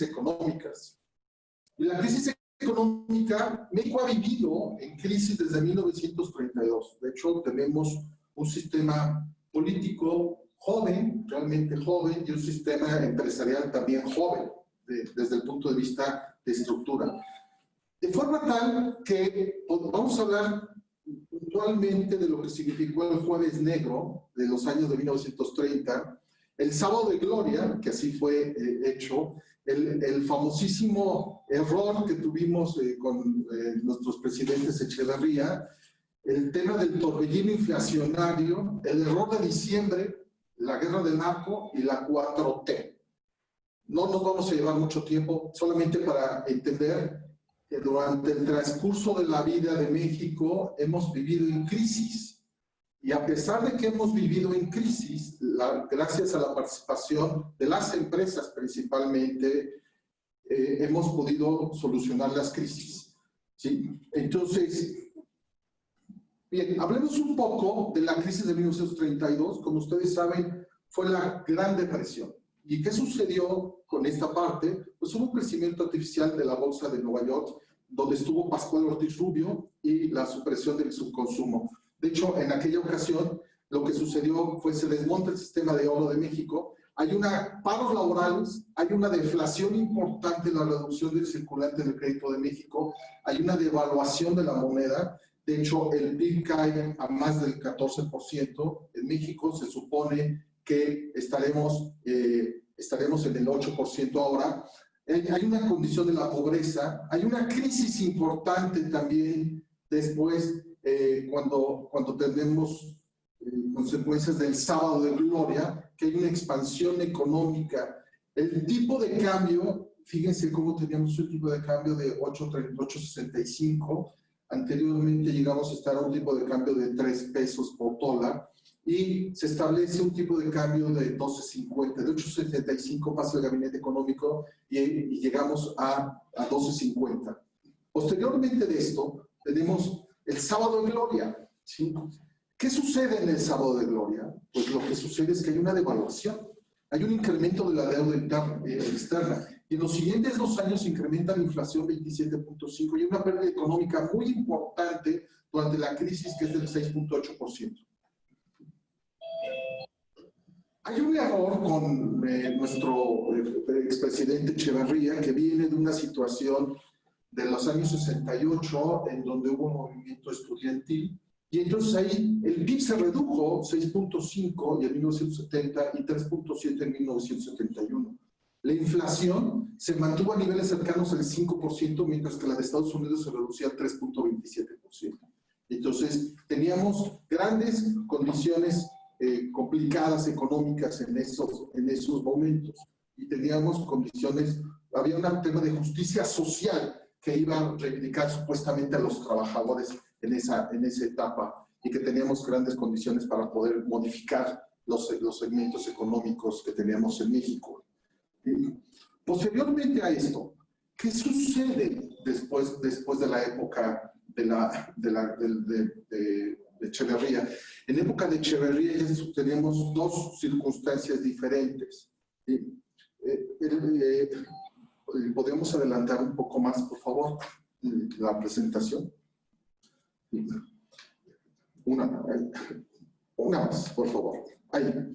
económicas. Y la crisis económica, México ha vivido en crisis desde 1932. De hecho, tenemos un sistema político joven, realmente joven, y un sistema empresarial también joven, desde el punto de vista de estructura. De forma tal que vamos a hablar puntualmente de lo que significó el Jueves Negro de los años de 1930, el Sábado de Gloria, que así fue hecho, el famosísimo error que tuvimos con nuestros presidentes Echeverría, el tema del torbellino inflacionario, el error de diciembre, la guerra del narco y la 4T. No nos vamos a llevar mucho tiempo, solamente para entender que durante el transcurso de la vida de México hemos vivido en crisis. Y a pesar de que hemos vivido en crisis, gracias a la participación de las empresas principalmente, hemos podido solucionar las crisis, ¿sí? Entonces, bien, hablemos un poco de la crisis de 1932. Como ustedes saben, fue la Gran Depresión. ¿Y qué sucedió con esta parte? Pues hubo un crecimiento artificial de la bolsa de Nueva York, donde estuvo Pascual Ortiz Rubio, y la supresión del subconsumo. De hecho, en aquella ocasión, lo que sucedió fue se desmonta el sistema de oro de México, hay paros laborales, hay una deflación importante en la reducción del circulante del crédito de México, hay una devaluación de la moneda. De hecho, el PIB cae a más del 14%. En México se supone que estaremos en el 8% ahora. Hay una condición de la pobreza, hay una crisis importante también después, cuando tenemos consecuencias del Sábado de Gloria, que hay una expansión económica. El tipo de cambio, fíjense cómo teníamos un tipo de cambio de 8.65, anteriormente llegamos a estar a un tipo de cambio de 3 pesos por dólar, y se establece un tipo de cambio de 12.50, de 8.75 pasa el gabinete económico y llegamos a 12.50. Posteriormente de esto, tenemos el Sábado de Gloria, ¿sí? ¿Qué sucede en el Sábado de Gloria? Pues lo que sucede es que hay una devaluación, hay un incremento de la deuda externa, y en los siguientes 2 años incrementa la inflación 27.5 y una pérdida económica muy importante durante la crisis, que es del 6.8%. Hay un error con nuestro expresidente Echeverría, que viene de una situación de los años 68, en donde hubo un movimiento estudiantil, y entonces ahí el PIB se redujo 6.5 en 1970 y 3.7 en 1971. La inflación se mantuvo a niveles cercanos al 5%, mientras que la de Estados Unidos se reducía al 3.27%. Entonces teníamos grandes condiciones complicadas económicas en esos momentos, y teníamos condiciones, había un tema de justicia social que iba a reivindicar supuestamente a los trabajadores en esa etapa, y que teníamos grandes condiciones para poder modificar los segmentos económicos que teníamos en México. Posteriormente a esto, ¿qué sucede después de la época de Echeverría? En época de Echeverría ya tenemos 2 circunstancias diferentes. ¿Podemos adelantar un poco más, por favor, la presentación? Una más, por favor. Ahí.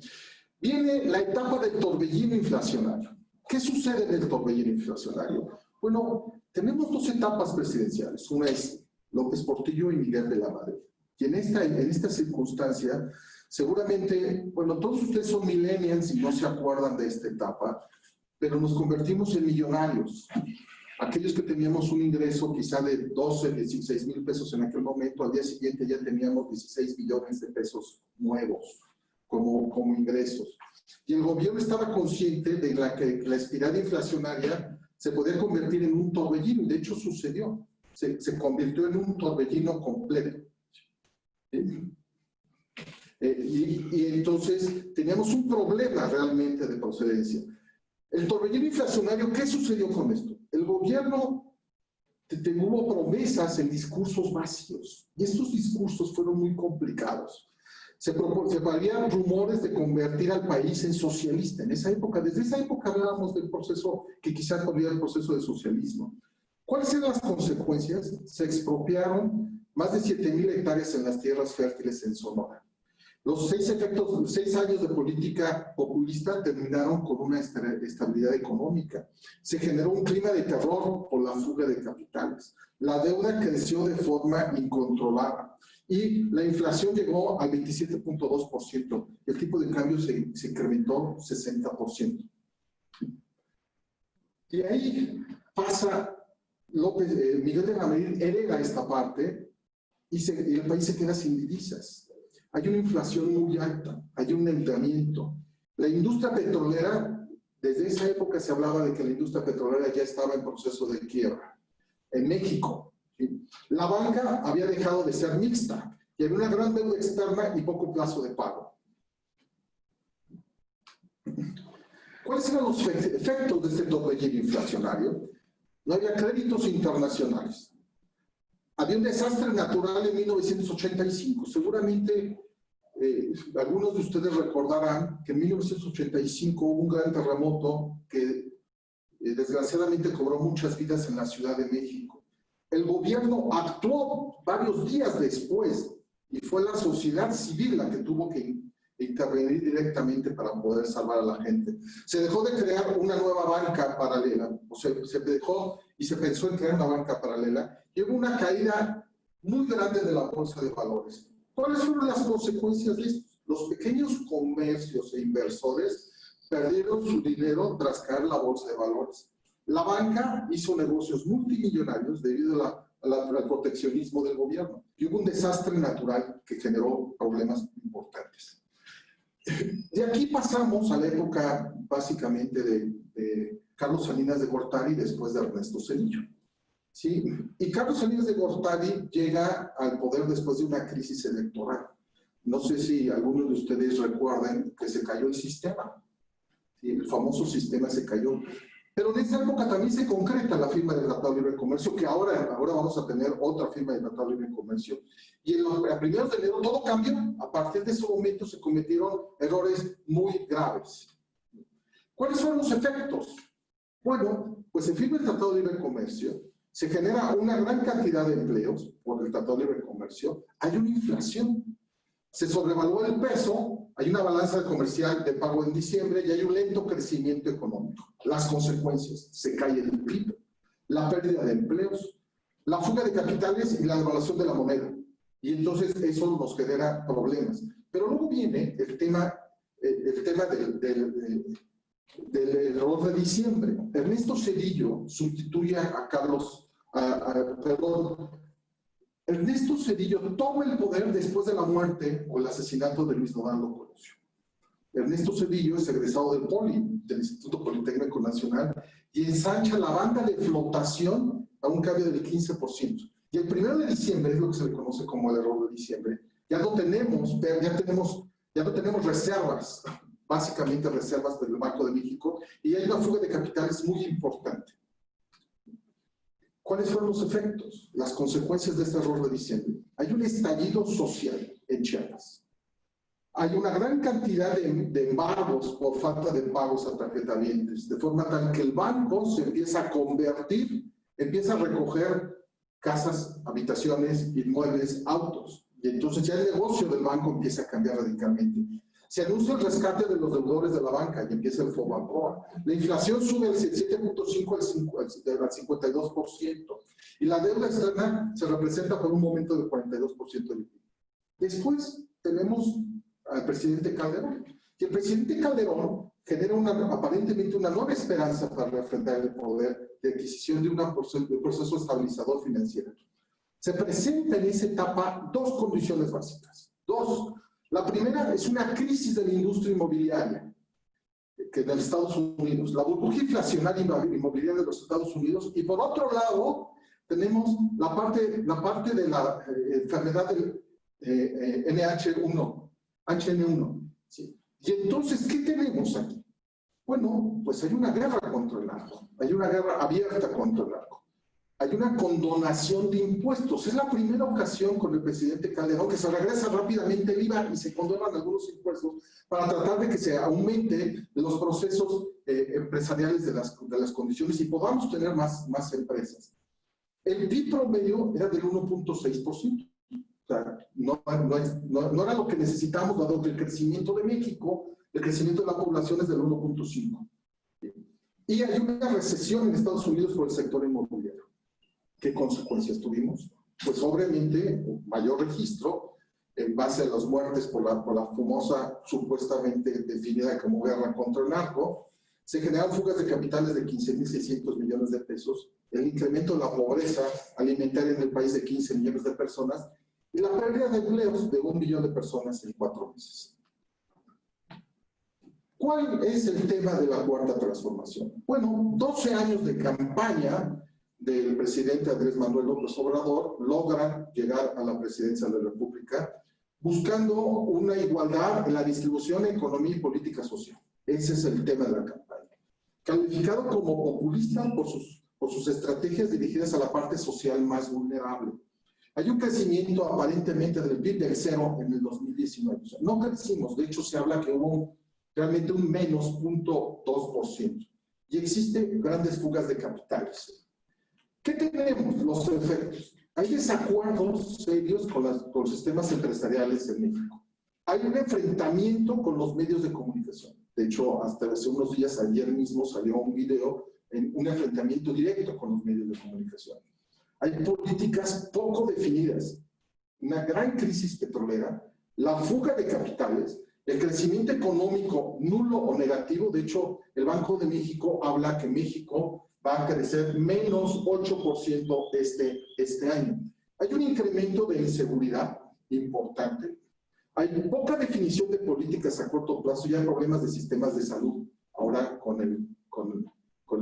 Viene la etapa del torbellino inflacionario. ¿Qué sucede en el torbellino inflacionario? Bueno, tenemos 2 etapas presidenciales. Una es López Portillo y Miguel de la Madrid. Y en esta circunstancia, seguramente, bueno, todos ustedes son millennials y no se acuerdan de esta etapa, pero nos convertimos en millonarios. Aquellos que teníamos un ingreso quizá de 12, 16 mil pesos en aquel momento, al día siguiente ya teníamos 16 billones de pesos nuevos como ingresos. Y el gobierno estaba consciente de que la espiral inflacionaria se podía convertir en un torbellino, y de hecho sucedió. Se convirtió en un torbellino completo. Y entonces teníamos un problema realmente de procedencia. El torbellino inflacionario, ¿qué sucedió con esto? El gobierno tuvo promesas en discursos vacíos, y estos discursos fueron muy complicados. Se había rumores de convertir al país en socialista. En esa época, desde esa época hablábamos del proceso, que quizás podría el proceso de socialismo. ¿Cuáles eran las consecuencias? Se expropiaron más de 7,000 hectáreas en las tierras fértiles en Sonora. Los 6 años de política populista terminaron con una estabilidad económica. Se generó un clima de terror por la fuga de capitales. La deuda creció de forma incontrolada y la inflación llegó al 27.2%. El tipo de cambio se incrementó 60%. Y ahí pasa Miguel de la Madrid hereda esta parte y el país se queda sin divisas. Hay una inflación muy alta, hay un endeudamiento. La industria petrolera, desde esa época se hablaba de que la industria petrolera ya estaba en proceso de quiebra. En México, ¿sí? La banca había dejado de ser mixta y había una gran deuda externa y poco plazo de pago. ¿Cuáles eran los efectos de este torbellino inflacionario? No había créditos internacionales. Había un desastre natural en 1985. Seguramente algunos de ustedes recordarán que en 1985 hubo un gran terremoto que desgraciadamente cobró muchas vidas en la Ciudad de México. El gobierno actuó varios días después y fue la sociedad civil la que tuvo que intervenir directamente para poder salvar a la gente. Se dejó de crear una nueva banca paralela, o sea, se dejó y se pensó en crear una banca paralela y hubo una caída muy grande de la bolsa de valores. ¿Cuáles fueron las consecuencias de esto? Los pequeños comercios e inversores perdieron su dinero tras caer la bolsa de valores. La banca hizo negocios multimillonarios debido al proteccionismo del gobierno y hubo un desastre natural que generó problemas importantes. De aquí pasamos a la época básicamente de Carlos Salinas de Gortari después de Ernesto Zedillo. ¿Sí? Y Carlos Salinas de Gortari llega al poder después de una crisis electoral. No sé si algunos de ustedes recuerden que se cayó el sistema. ¿Sí? El famoso sistema se cayó. Pero en esa época también se concreta la firma del Tratado de Libre Comercio, que ahora vamos a tener otra firma del Tratado de Libre Comercio. Y a primeros de enero todo cambió. A partir de ese momento se cometieron errores muy graves. ¿Cuáles fueron los efectos? Bueno, pues se firma el Tratado de Libre Comercio, se genera una gran cantidad de empleos por el Tratado de Libre Comercio, hay una inflación, se sobrevalúa el peso, hay una balanza comercial de pago en diciembre y hay un lento crecimiento económico. Las consecuencias, se cae el PIB, la pérdida de empleos, la fuga de capitales y la devaluación de la moneda. Y entonces eso nos genera problemas. Pero luego viene el tema del error de diciembre. Ernesto Zedillo sustituye a Ernesto Zedillo toma el poder después de la muerte o el asesinato de Luis Donaldo Colosio. Ernesto Zedillo es egresado del POLI, del Instituto Politécnico Nacional, y ensancha la banda de flotación a un cambio del 15%. Y el 1 de diciembre es lo que se le conoce como el error de diciembre. Ya no tenemos reservas, básicamente reservas del Banco de México, y hay una fuga de capitales muy importante. ¿Cuáles fueron los efectos? Las consecuencias de este error de diciembre. Hay un estallido social en Chiapas. Hay una gran cantidad de embargos por falta de pagos a tarjetavientes, de forma tal que el banco se empieza a convertir, empieza a recoger casas, habitaciones, inmuebles, autos. Y entonces ya el negocio del banco empieza a cambiar radicalmente. Se anuncia el rescate de los deudores de la banca y empieza el FOBAPROA. La inflación sube del 7.5 al 52%. Y la deuda externa se representa por un momento del 42% del PIB. Después tenemos al presidente Calderón. Y el presidente Calderón genera aparentemente una nueva esperanza para enfrentar el poder de adquisición de un proceso estabilizador financiero. Se presenta en esa etapa dos condiciones básicas. La primera es una crisis de la industria inmobiliaria que de los Estados Unidos, la burbuja inflacionaria inmobiliaria de los Estados Unidos, y por otro lado tenemos la parte de la enfermedad del HN1. ¿Sí? Y entonces, ¿qué tenemos aquí? Bueno, pues hay una guerra contra el narco, hay una guerra abierta contra el narco. hay una condonación de impuestos. Es la primera ocasión con el presidente Calderón que se regresa rápidamente el IVA y se condonan algunos impuestos para tratar de que se aumente los procesos empresariales de las condiciones y podamos tener más empresas. El PIB promedio era del 1.6%. O sea, no era lo que necesitamos, dado que el crecimiento de México, el crecimiento de la población es del 1.5%. Y hay una recesión en Estados Unidos por el sector inmobiliario. ¿Qué consecuencias tuvimos? Pues obviamente mayor registro en base a las muertes por la famosa, supuestamente definida como guerra contra el narco. Se generaron fugas de capitales de 15.600 millones de pesos, el incremento de la pobreza alimentaria en el país de 15 millones de personas y la pérdida de empleos de 1 millón de personas en 4 meses. ¿Cuál es el tema de la cuarta transformación? Bueno, 12 años de campaña del presidente Andrés Manuel López Obrador logran llegar a la presidencia de la República buscando una igualdad en la distribución de economía y política social. Ese es el tema de la campaña. Calificado como populista por sus estrategias dirigidas a la parte social más vulnerable. Hay un crecimiento aparentemente del PIB del 0 en el 2019. O sea, no crecimos, de hecho se habla que hubo realmente un menos 0.2%. Y existen grandes fugas de capitales. ¿Qué tenemos? Los efectos. Hay desacuerdos serios con los sistemas empresariales en México. Hay un enfrentamiento con los medios de comunicación. De hecho, hasta hace unos días, ayer mismo, salió un video en un enfrentamiento directo con los medios de comunicación. Hay políticas poco definidas, una gran crisis petrolera, la fuga de capitales, el crecimiento económico nulo o negativo. De hecho, el Banco de México habla que México va a crecer menos 8% este año. Hay un incremento de inseguridad importante. Hay poca definición de políticas a corto plazo y hay problemas de sistemas de salud ahora con el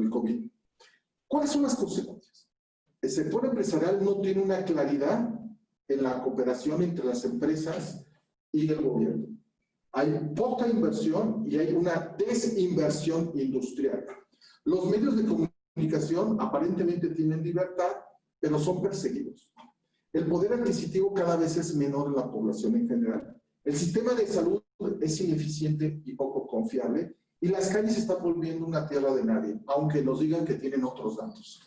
COVID. ¿Cuáles son las consecuencias? El sector empresarial no tiene una claridad en la cooperación entre las empresas y el gobierno. Hay poca inversión y hay una desinversión industrial. Los medios de comunicación aparentemente tienen libertad, pero son perseguidos. El poder adquisitivo cada vez es menor en la población en general. El sistema de salud es ineficiente y poco confiable, y las calles se están volviendo una tierra de nadie, aunque nos digan que tienen otros datos.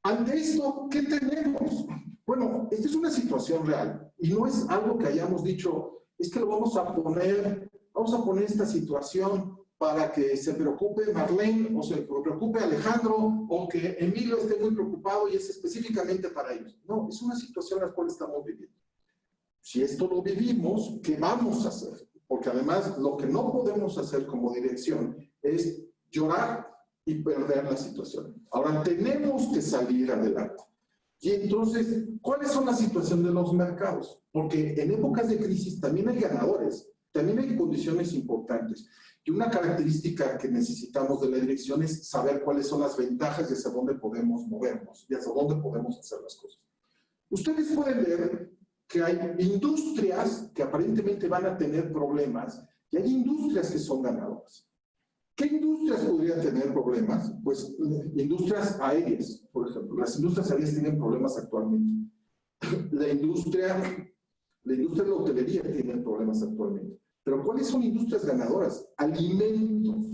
Ante esto, ¿qué tenemos? Bueno, esta es una situación real, y no es algo que hayamos dicho, es que lo vamos a poner esta situación para que se preocupe Marlene, o se preocupe Alejandro, o que Emilio esté muy preocupado y es específicamente para ellos. No, es una situación en la cual estamos viviendo. Si esto lo vivimos, ¿qué vamos a hacer? Porque además lo que no podemos hacer como dirección es llorar y perder la situación. Ahora tenemos que salir adelante. Y entonces, ¿cuáles son las situaciones de los mercados? Porque en épocas de crisis también hay ganadores, también hay condiciones importantes. Y una característica que necesitamos de la dirección es saber cuáles son las ventajas y hacia dónde podemos movernos y hacia dónde podemos hacer las cosas. Ustedes pueden ver que hay industrias que aparentemente van a tener problemas y hay industrias que son ganadoras. ¿Qué industrias podrían tener problemas? Pues industrias aéreas, por ejemplo. Las industrias aéreas tienen problemas actualmente. La industria de la hotelería tiene problemas actualmente. Pero ¿cuáles son industrias ganadoras? Alimentos,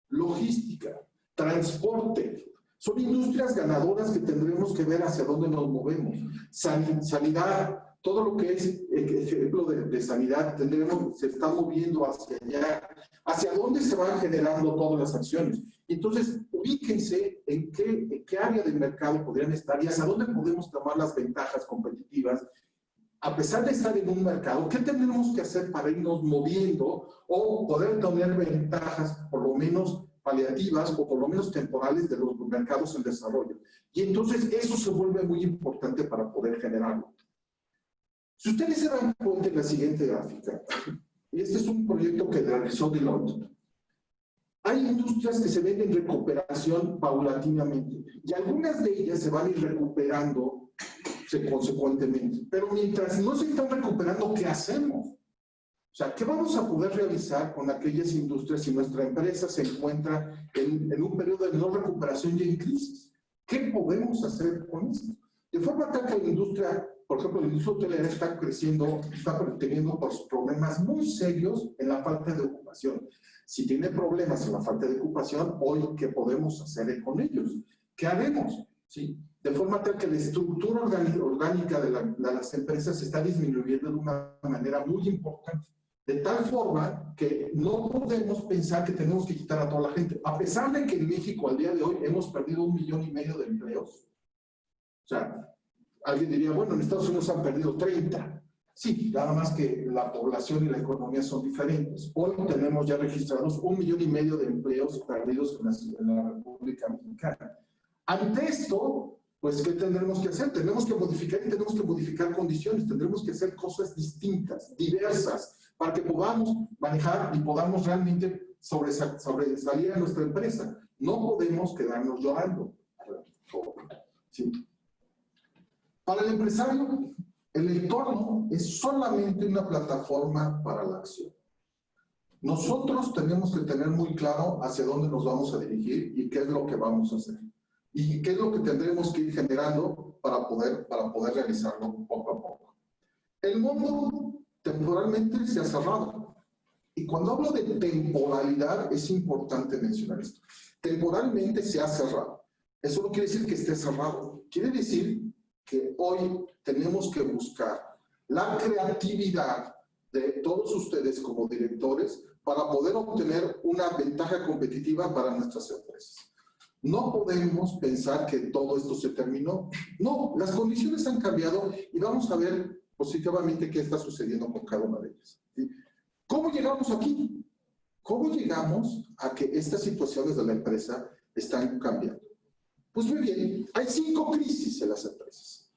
logística, transporte. Son industrias ganadoras que tendremos que ver hacia dónde nos movemos. Sanidad, todo lo que es ejemplo de sanidad, se está moviendo hacia allá. ¿Hacia dónde se van generando todas las acciones? Entonces, ubíquense en qué área del mercado podrían estar y hacia dónde podemos tomar las ventajas competitivas. A pesar de estar en un mercado, ¿qué tenemos que hacer para irnos moviendo o poder tener ventajas, por lo menos paliativas o por lo menos temporales, de los mercados en desarrollo? Y entonces eso se vuelve muy importante para poder generarlo. Si ustedes se dan cuenta en la siguiente gráfica, y este es un proyecto que realizó Deloitte, hay industrias que se ven en recuperación paulatinamente, y algunas de ellas se van a ir recuperando consecuentemente. Pero mientras no se están recuperando, ¿qué hacemos? O sea, ¿qué vamos a poder realizar con aquellas industrias si nuestra empresa se encuentra en un periodo de no recuperación y en crisis? ¿Qué podemos hacer con esto? De forma tal que la industria, por ejemplo, la industria hotelera está creciendo, está teniendo problemas muy serios en la falta de ocupación. Si tiene problemas en la falta de ocupación, hoy, ¿qué podemos hacer con ellos? ¿Qué haremos? ¿Sí? De forma tal que la estructura orgánica de las empresas se está disminuyendo de una manera muy importante. De tal forma que no podemos pensar que tenemos que quitar a toda la gente. A pesar de que en México al día de hoy hemos perdido 1,5 millones de empleos. O sea, alguien diría, bueno, en Estados Unidos han perdido 30. Sí, nada más que la población y la economía son diferentes. Hoy tenemos ya registrados 1,5 millones de empleos perdidos en la República Mexicana. Ante esto, pues, ¿qué tendremos que hacer? Tenemos que modificar y tenemos que modificar condiciones. Tendremos que hacer cosas distintas, diversas, para que podamos manejar y podamos realmente sobresalir a nuestra empresa. No podemos quedarnos llorando. Sí. Para el empresario, el entorno es solamente una plataforma para la acción. Nosotros tenemos que tener muy claro hacia dónde nos vamos a dirigir y qué es lo que vamos a hacer. Y qué es lo que tendremos que ir generando para poder realizarlo poco a poco. El mundo temporalmente se ha cerrado. Y cuando hablo de temporalidad, es importante mencionar esto. Temporalmente se ha cerrado. Eso no quiere decir que esté cerrado. Quiere decir que hoy tenemos que buscar la creatividad de todos ustedes como directores para poder obtener una ventaja competitiva para nuestras empresas. No podemos pensar que todo esto se terminó. No, las condiciones han cambiado y vamos a ver positivamente qué está sucediendo con cada una de ellas. ¿Sí? ¿Cómo llegamos aquí? ¿Cómo llegamos a que estas situaciones de la empresa están cambiando? Pues muy bien, hay 5 crisis en las empresas.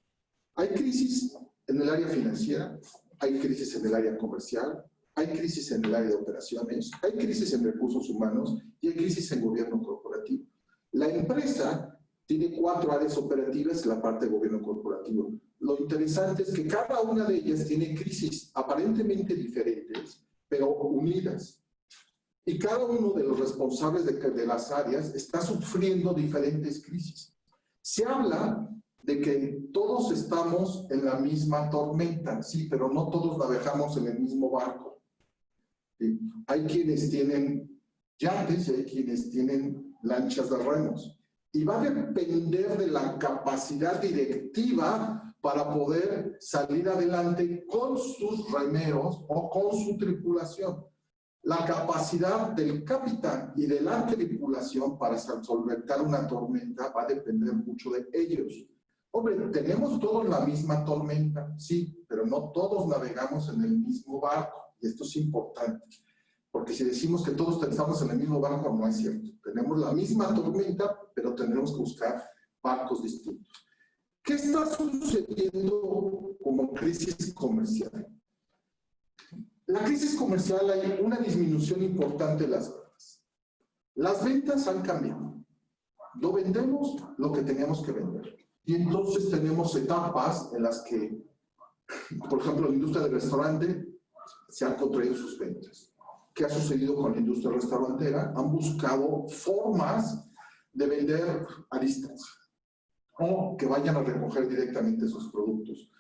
Hay crisis en el área financiera, hay crisis en el área comercial, hay crisis en el área de operaciones, hay crisis en recursos humanos y hay crisis en gobierno corporativo. La empresa tiene 4 áreas operativas en la parte de gobierno corporativo. Lo interesante es que cada una de ellas tiene crisis aparentemente diferentes, pero unidas. Y cada uno de los responsables de las áreas está sufriendo diferentes crisis. Se habla de que todos estamos en la misma tormenta, sí, pero no todos navegamos en el mismo barco. ¿Sí? Hay quienes tienen yates y hay quienes tienen lanchas de remos. Y va a depender de la capacidad directiva para poder salir adelante con sus remeros o con su tripulación. La capacidad del capitán y de la tripulación para solventar una tormenta va a depender mucho de ellos. Hombre, tenemos todos la misma tormenta, sí, pero no todos navegamos en el mismo barco. Y esto es importante, porque si decimos que todos estamos en el mismo barco, no es cierto. Tenemos la misma tormenta, pero tendremos que buscar barcos distintos. ¿Qué está sucediendo como crisis comercial? La crisis comercial, hay una disminución importante de las ventas. Las ventas han cambiado. No vendemos lo que teníamos que vender. Y entonces tenemos etapas en las que, por ejemplo, la industria del restaurante se han contraído sus ventas. ¿Qué ha sucedido con la industria restaurantera? Han buscado formas de vender a distancia o que vayan a recoger directamente sus productos.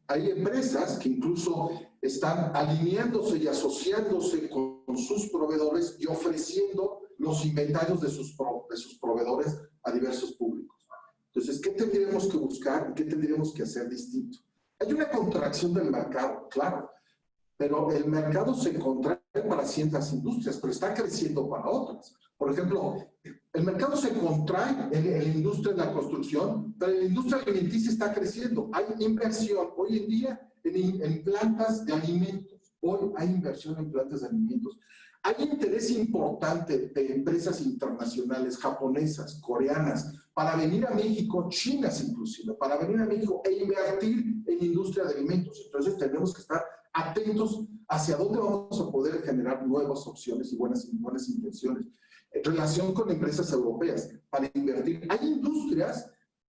Hay empresas que incluso están alineándose y asociándose con sus proveedores y ofreciendo los inventarios de sus proveedores a diversos públicos. Entonces, ¿qué tendríamos que buscar y qué tendríamos que hacer distinto? Hay una contracción del mercado, claro, pero el mercado se contrae para ciertas industrias, pero está creciendo para otras. Por ejemplo, el mercado se contrae en la industria de la construcción, pero la industria alimenticia está creciendo. Hay inversión hoy en día en plantas de alimentos. Hoy hay inversión en plantas de alimentos. Hay interés importante de empresas internacionales, japonesas, coreanas, para venir a México, chinas inclusive, para venir a México e invertir en industria de alimentos. Entonces tenemos que estar atentos hacia dónde vamos a poder generar nuevas opciones y buenas intenciones. En relación con empresas europeas, para invertir. Hay industrias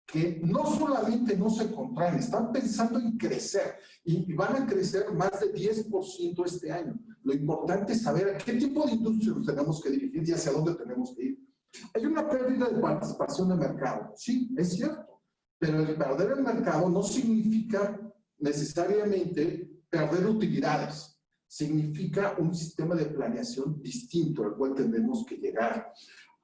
que no solamente no se contraen, están pensando en crecer y van a crecer más de 10% este año. Lo importante es saber a qué tipo de industria nos tenemos que dirigir y hacia dónde tenemos que ir. Hay una pérdida de participación de mercado, sí, es cierto, pero el perder el mercado no significa necesariamente perder utilidades, significa un sistema de planeación distinto al cual tenemos que llegar.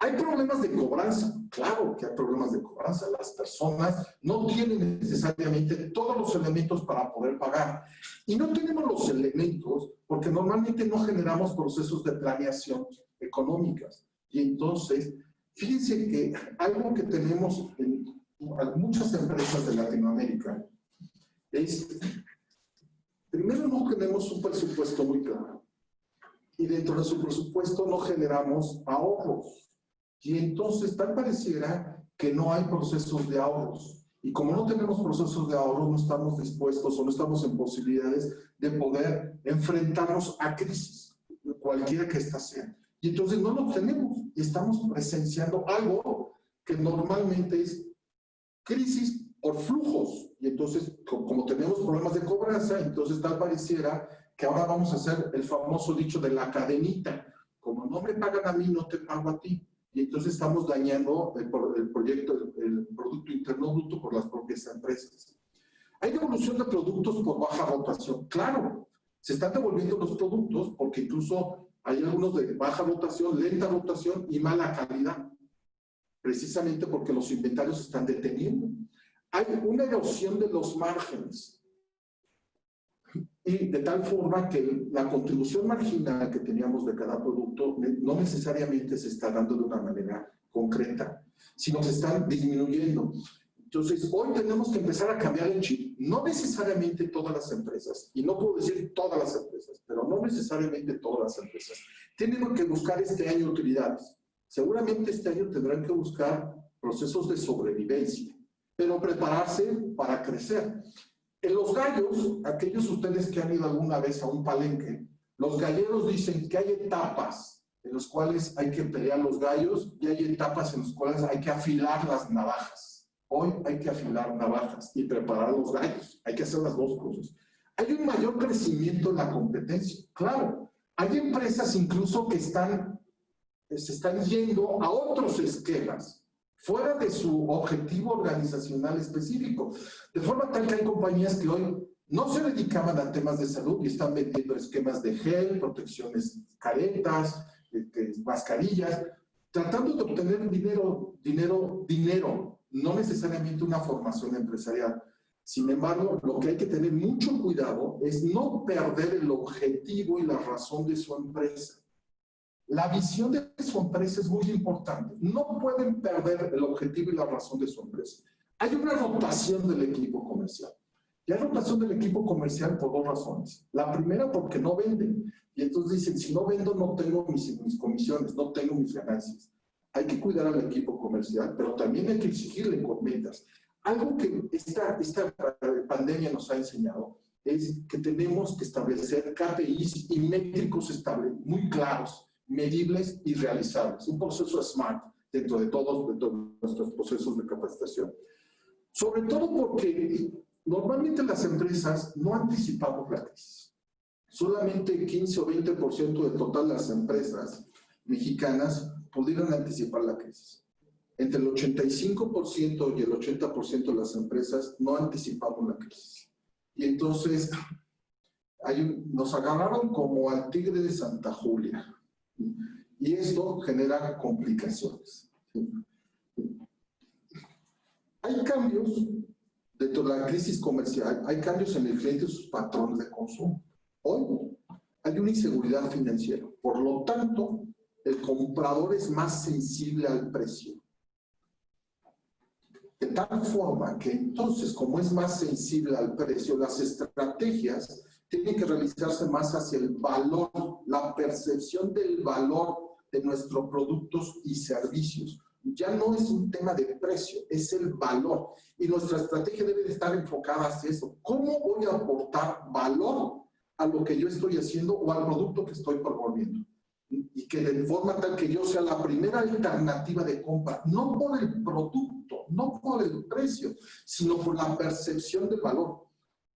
¿Hay problemas de cobranza? Claro que hay problemas de cobranza. Las personas no tienen necesariamente todos los elementos para poder pagar. Y no tenemos los elementos porque normalmente no generamos procesos de planeación económicas. Y entonces, fíjense que algo que tenemos en muchas empresas de Latinoamérica es, primero no tenemos un presupuesto muy claro. Y dentro de su presupuesto no generamos ahorros. Y entonces tal pareciera que no hay procesos de ahorros. Y como no tenemos procesos de ahorro, no estamos dispuestos o no estamos en posibilidades de poder enfrentarnos a crisis, cualquiera que ésta sea. Y entonces no lo tenemos y estamos presenciando algo que normalmente es crisis por flujos. Y entonces, como tenemos problemas de cobranza, entonces tal pareciera que ahora vamos a hacer el famoso dicho de la cadenita. Como no me pagan a mí, no te pago a ti. Y entonces estamos dañando el Producto Interno Bruto por las propias empresas. ¿Hay devolución de productos por baja rotación? Claro, se están devolviendo los productos porque incluso hay algunos de baja rotación, lenta rotación y mala calidad, precisamente porque los inventarios se están deteniendo. Hay una erosión de los márgenes. Y de tal forma que la contribución marginal que teníamos de cada producto no necesariamente se está dando de una manera concreta, sino se están disminuyendo. Entonces, hoy tenemos que empezar a cambiar el chip. No necesariamente todas las empresas, y no puedo decir todas las empresas, pero no necesariamente todas las empresas, tienen que buscar este año utilidades. Seguramente este año tendrán que buscar procesos de sobrevivencia, pero prepararse para crecer. En los gallos, aquellos ustedes que han ido alguna vez a un palenque, los galleros dicen que hay etapas en las cuales hay que pelear los gallos y hay etapas en las cuales hay que afilar las navajas. Hoy hay que afilar navajas y preparar los gallos. Hay que hacer las dos cosas. Hay un mayor crecimiento en la competencia. Claro, hay empresas incluso que se están yendo a otros esquemas fuera de su objetivo organizacional específico. De forma tal que hay compañías que hoy no se dedicaban a temas de salud y están vendiendo esquemas de gel, protecciones, caretas, mascarillas, tratando de obtener dinero, no necesariamente una formación empresarial. Sin embargo, lo que hay que tener mucho cuidado es no perder el objetivo y la razón de su empresa. La visión de su empresa es muy importante. No pueden perder el objetivo y la razón de su empresa. Hay una rotación del equipo comercial. Y hay rotación del equipo comercial por dos razones. La primera, porque no venden. Y entonces dicen, si no vendo, no tengo mis comisiones, no tengo mis ganancias. Hay que cuidar al equipo comercial, pero también hay que exigirle con metas. Algo que esta pandemia nos ha enseñado es que tenemos que establecer KPIs y métricos estables, muy claros, medibles y realizables. Un proceso SMART dentro de todos nuestros procesos de capacitación. Sobre todo porque normalmente las empresas no anticipamos la crisis. Solamente 15 o 20% del total de las empresas mexicanas pudieron anticipar la crisis. Entre el 85% y el 80% de las empresas no anticipamos la crisis. Y entonces nos agarraron como al tigre de Santa Julia. Y esto genera complicaciones. Hay cambios dentro de la crisis comercial, hay cambios en el cliente y sus patrones de consumo. Hoy hay una inseguridad financiera, por lo tanto, el comprador es más sensible al precio. De tal forma que entonces, como es más sensible al precio, las estrategias tienen que realizarse más hacia el valor, la percepción del valor de nuestros productos y servicios. Ya no es un tema de precio, es el valor. Y nuestra estrategia debe de estar enfocada hacia eso. ¿Cómo voy a aportar valor a lo que yo estoy haciendo o al producto que estoy promoviendo? Y que de forma tal que yo sea la primera alternativa de compra, no por el producto, no por el precio, sino por la percepción del valor.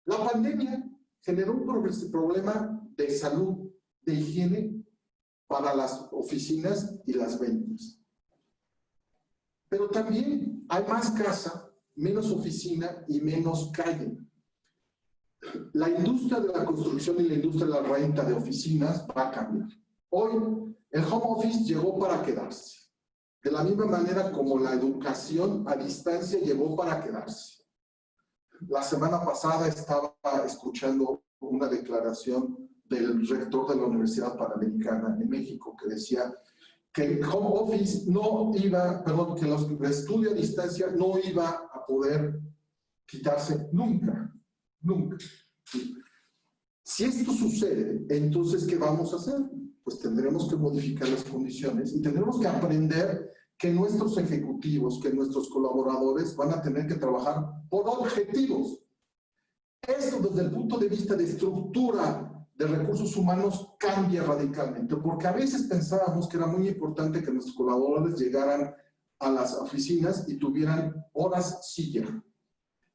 La pandemia generó un problema de salud, de higiene para las oficinas y las ventas. Pero también hay más casa, menos oficina y menos calle. La industria de la construcción y la industria de la renta de oficinas va a cambiar. Hoy, el home office llegó para quedarse. De la misma manera como la educación a distancia llegó para quedarse. La semana pasada estaba escuchando una declaración del rector de la Universidad Panamericana en México que decía que el home office no iba, perdón, que el estudio a distancia no iba a poder quitarse nunca, nunca. Si esto sucede, entonces, ¿qué vamos a hacer? Pues tendremos que modificar las condiciones y tendremos que aprender que nuestros ejecutivos, que nuestros colaboradores van a tener que trabajar por objetivos. Esto desde el punto de vista de estructura de recursos humanos cambia radicalmente, porque a veces pensábamos que era muy importante que nuestros colaboradores llegaran a las oficinas y tuvieran horas silla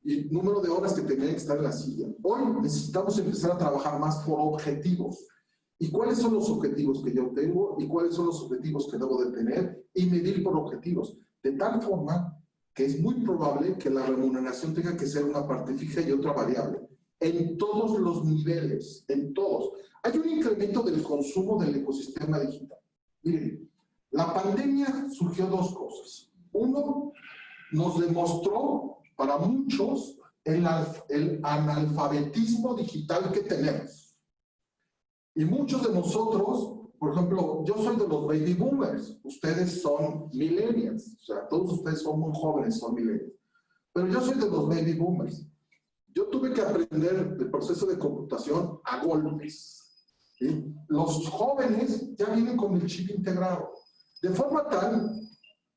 y número de horas que tenían que estar en la silla. Hoy necesitamos empezar a trabajar más por objetivos. ¿Y cuáles son los objetivos que yo tengo? ¿Y cuáles son los objetivos que debo de tener? Y medir por objetivos. De tal forma que es muy probable que la remuneración tenga que ser una parte fija y otra variable. En todos los niveles, en todos. Hay un incremento del consumo del ecosistema digital. Miren, la pandemia surgió dos cosas. Uno, nos demostró para muchos el analfabetismo digital que tenemos. Y muchos de nosotros, por ejemplo, yo soy de los baby boomers, ustedes son millennials, o sea, todos ustedes son muy jóvenes, son millennials. Pero yo soy de los baby boomers. Yo tuve que aprender el proceso de computación a golpes. ¿Sí? Los jóvenes ya vienen con el chip integrado. De forma tal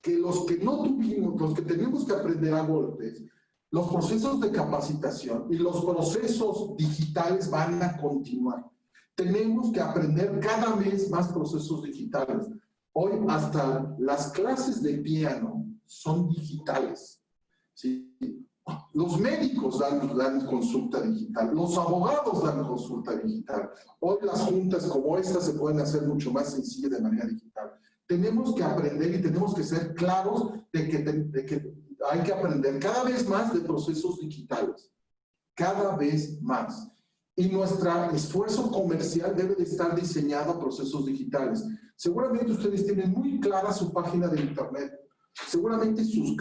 que los que no tuvimos, los que teníamos que aprender a golpes, los procesos de capacitación y los procesos digitales van a continuar. Tenemos que aprender cada vez más procesos digitales. Hoy hasta las clases de piano son digitales. ¿Sí? Los médicos dan consulta digital, los abogados dan consulta digital. Hoy las juntas como esta se pueden hacer mucho más sencillas de manera digital. Tenemos que aprender y tenemos que ser claros de que hay que aprender cada vez más de procesos digitales. Cada vez más. Y nuestro esfuerzo comercial debe de estar diseñado a procesos digitales. Seguramente ustedes tienen muy clara su página de internet. Seguramente sus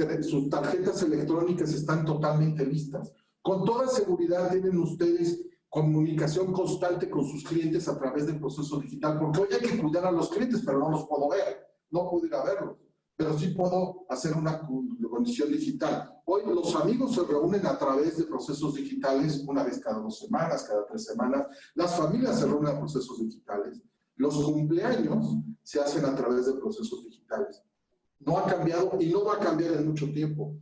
tarjetas electrónicas están totalmente listas. Con toda seguridad tienen ustedes comunicación constante con sus clientes a través del proceso digital, porque hoy hay que cuidar a los clientes, pero no los puedo ver, no puedo ir a verlos, pero sí puedo hacer una condición digital. Hoy los amigos se reúnen a través de procesos digitales una vez cada 2 semanas, cada 3 semanas, las familias se reúnen a procesos digitales, los cumpleaños se hacen a través de procesos digitales. No ha cambiado y no va a cambiar en mucho tiempo.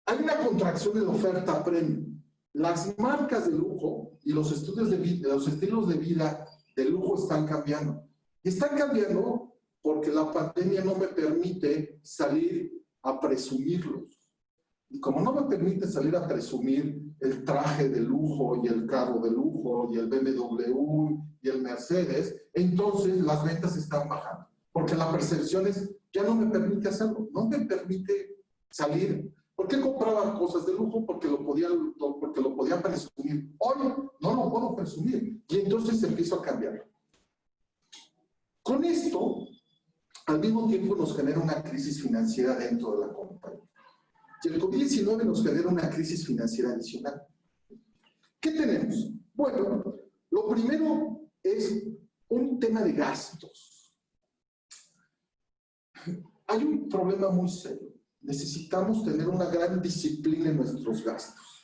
Hay una contracción de la oferta premium. Las marcas de lujo y los estilos de vida de lujo están cambiando. Y están cambiando porque la pandemia no me permite salir a presumirlos. Y como no me permite salir a presumir el traje de lujo y el carro de lujo y el BMW y el Mercedes, entonces las ventas están bajando. Porque la percepción es, ya no me permite hacerlo, no me permite salir. ¿Por qué compraba cosas de lujo? Porque lo podía presumir. Hoy no lo puedo presumir. Y entonces empiezo a cambiar. Con esto, al mismo tiempo nos genera una crisis financiera dentro de la compañía. Y el COVID-19 nos genera una crisis financiera adicional. ¿Qué tenemos? Bueno, lo primero es un tema de gastos. Hay un problema muy serio. Necesitamos tener una gran disciplina en nuestros gastos.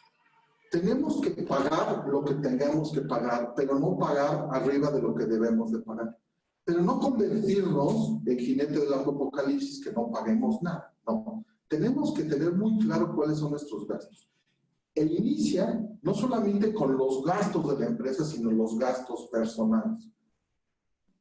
Tenemos que pagar lo que tengamos que pagar, pero no pagar arriba de lo que debemos de pagar. Pero no convertirnos en jinete del apocalipsis que no paguemos nada. No. Tenemos que tener muy claro cuáles son nuestros gastos. E inicia no solamente con los gastos de la empresa, sino los gastos personales.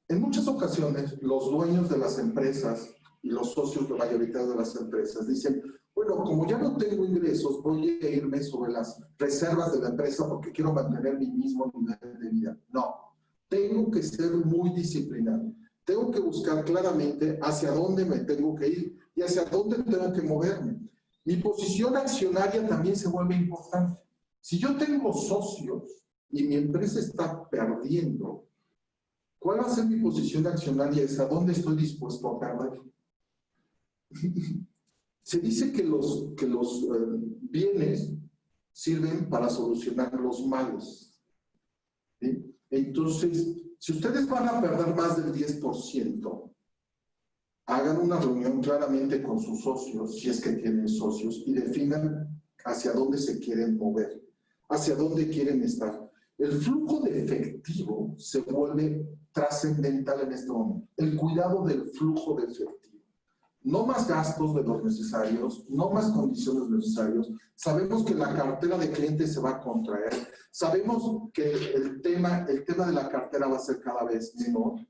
En muchas ocasiones, los dueños de las empresas y los socios de mayoritarios de las empresas dicen, bueno, como ya no tengo ingresos, voy a irme sobre las reservas de la empresa porque quiero mantener mi mismo nivel de vida. No, tengo que ser muy disciplinado. tengo que buscar claramente hacia dónde me tengo que ir y hacia dónde tengo que moverme. Mi posición accionaria también se vuelve importante. Si yo tengo socios y mi empresa está perdiendo, ¿cuál va a ser mi posición accionaria? ¿A dónde estoy dispuesto a perder? Se dice que los bienes sirven para solucionar los males, ¿sí? Entonces, si ustedes van a perder más del 10%, hagan una reunión claramente con sus socios, si es que tienen socios, y definan hacia dónde se quieren mover, hacia dónde quieren estar. El flujo de efectivo se vuelve trascendental en este momento. El cuidado del flujo de efectivo. No más gastos de los necesarios, no más condiciones necesarias. Sabemos que la cartera de clientes se va a contraer. Sabemos que el tema de la cartera va a ser cada vez menor.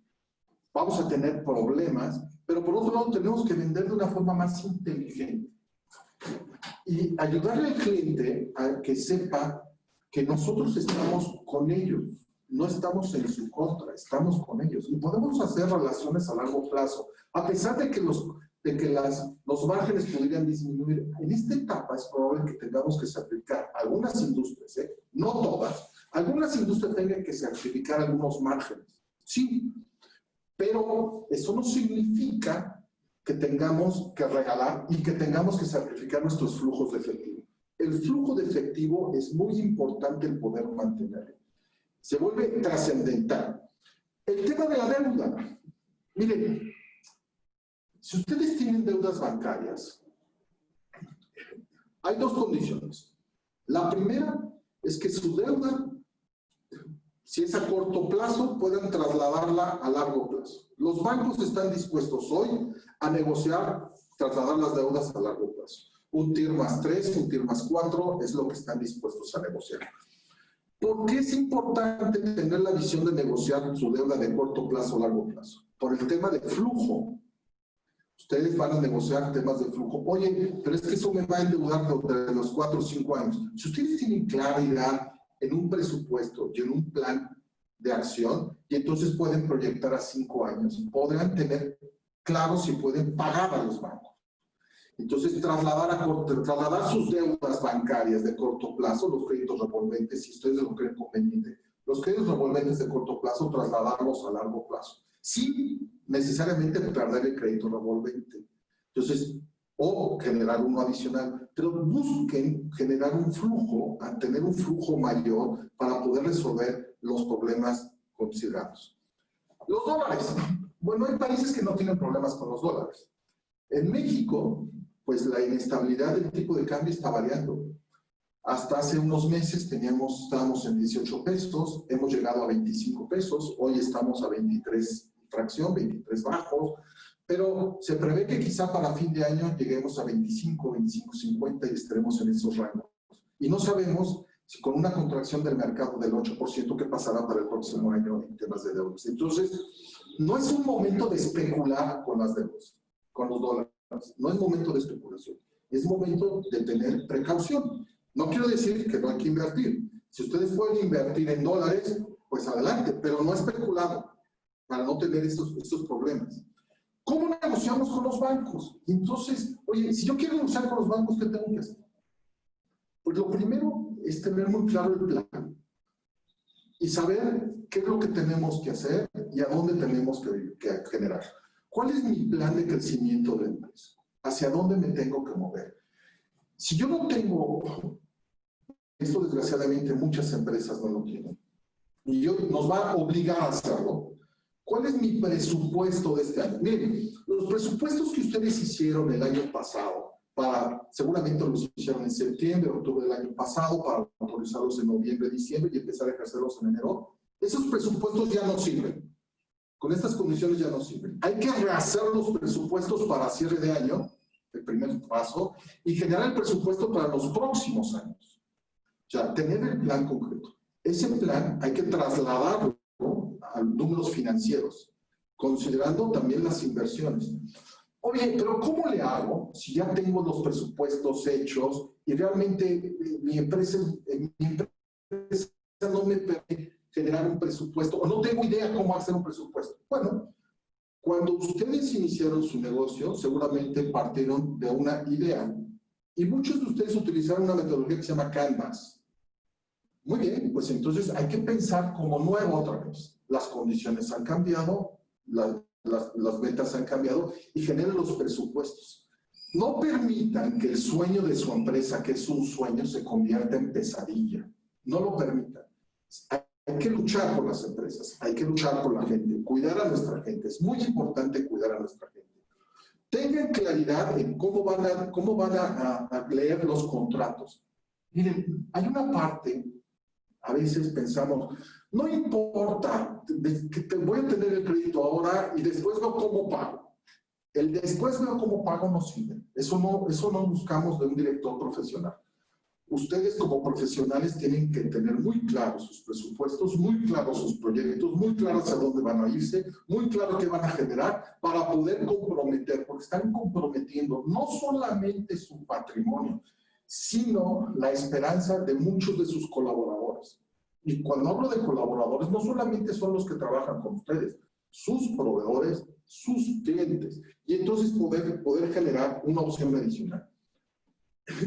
Vamos a tener problemas, pero por otro lado tenemos que vender de una forma más inteligente. Y ayudarle al cliente a que sepa que nosotros estamos con ellos. No estamos en su contra, estamos con ellos. Y podemos hacer relaciones a largo plazo. A pesar de que los márgenes pudieran disminuir, en esta etapa es probable que tengamos que sacrificar algunas industrias, no todas, algunas industrias tengan que sacrificar algunos márgenes, sí, pero eso no significa que tengamos que regalar y que tengamos que sacrificar nuestros flujos de efectivo. El flujo de efectivo es muy importante el poder mantenerlo. Se vuelve trascendental. El tema de la deuda. Miren, si ustedes tienen deudas bancarias, hay dos condiciones. La primera es que su deuda, si es a corto plazo, puedan trasladarla a largo plazo. Los bancos están dispuestos hoy a negociar, trasladar las deudas a largo plazo. Un TIR más 3, un TIR más 4 es lo que están dispuestos a negociar. ¿Por qué es importante tener la visión de negociar su deuda de corto plazo o largo plazo? Por el tema de flujo. Ustedes van a negociar temas de flujo. Oye, pero es que eso me va a endeudar de los 4 o 5 años. Si ustedes tienen claridad en un presupuesto y en un plan de acción, y entonces pueden proyectar a 5 años, podrán tener claro si pueden pagar a los bancos. Entonces, trasladar sus deudas bancarias de corto plazo, los créditos revolventes, si ustedes lo creen conveniente, los créditos revolventes de corto plazo, trasladarlos a largo plazo, sin necesariamente perder el crédito revolvente. Entonces, o generar uno adicional, pero busquen generar un flujo, tener un flujo mayor para poder resolver los problemas considerados. Los dólares. Bueno, hay países que no tienen problemas con los dólares. En México, pues la inestabilidad del tipo de cambio está variando. Hasta hace unos meses estábamos en 18 pesos, hemos llegado a 25 pesos, hoy estamos a 23 fracción, 23 bajos, pero se prevé que quizá para fin de año lleguemos a 25, 25.50 y estaremos en esos rangos. Y no sabemos si con una contracción del mercado del 8%, ¿qué pasará para el próximo año en temas de deudas? Entonces, no es un momento de especular con las deudas, con los dólares. No es momento de especulación, es momento de tener precaución. No quiero decir que no hay que invertir. Si ustedes pueden invertir en dólares, pues adelante, pero no especulado, para no tener estos problemas. ¿Cómo negociamos con los bancos? Entonces, oye, si yo quiero negociar con los bancos, ¿qué tengo que hacer? Pues lo primero es tener muy claro el plan y saber qué es lo que tenemos que hacer y a dónde tenemos que generar. ¿Cuál es mi plan de crecimiento de la empresa? ¿Hacia dónde me tengo que mover? Si yo no tengo, esto desgraciadamente muchas empresas no lo tienen, y nos va a obligar a hacerlo. ¿Cuál es mi presupuesto de este año? Miren, los presupuestos que ustedes hicieron el año pasado, seguramente los hicieron en septiembre, octubre del año pasado, para autorizarlos en noviembre, diciembre y empezar a ejercerlos en enero, esos presupuestos ya no sirven. Con estas condiciones ya no sirven. Hay que rehacer los presupuestos para cierre de año, el primer paso, y generar el presupuesto para los próximos años. O sea, tener el plan concreto. Ese plan hay que trasladarlo a números financieros, considerando también las inversiones. Oye, pero ¿cómo le hago si ya tengo los presupuestos hechos y realmente mi empresa no me permite generar un presupuesto o no tengo idea cómo hacer un presupuesto? Bueno, Cuando ustedes iniciaron su negocio, seguramente partieron de una idea. Y muchos de ustedes utilizaron una metodología que se llama Canvas. Muy bien, pues entonces hay que pensar como nuevo otra vez. Las condiciones han cambiado, las ventas han cambiado y generen los presupuestos. No permitan que el sueño de su empresa, que es un sueño, se convierta en pesadilla. No lo permitan. Hay que luchar por las empresas, hay que luchar por la gente, cuidar a nuestra gente. Es muy importante cuidar a nuestra gente. Tengan claridad en cómo van a leer los contratos. Miren, hay una parte, a veces pensamos, no importa, que voy a tener el crédito ahora y después veo cómo pago. El después veo cómo pago no sirve. Eso no buscamos de un director profesional. Ustedes como profesionales tienen que tener muy claros sus presupuestos, muy claros sus proyectos, muy claros a dónde van a irse, muy claro qué van a generar para poder comprometer, porque están comprometiendo no solamente su patrimonio, sino la esperanza de muchos de sus colaboradores. Y cuando hablo de colaboradores, no solamente son los que trabajan con ustedes, sus proveedores, sus clientes, y entonces poder generar una opción adicional.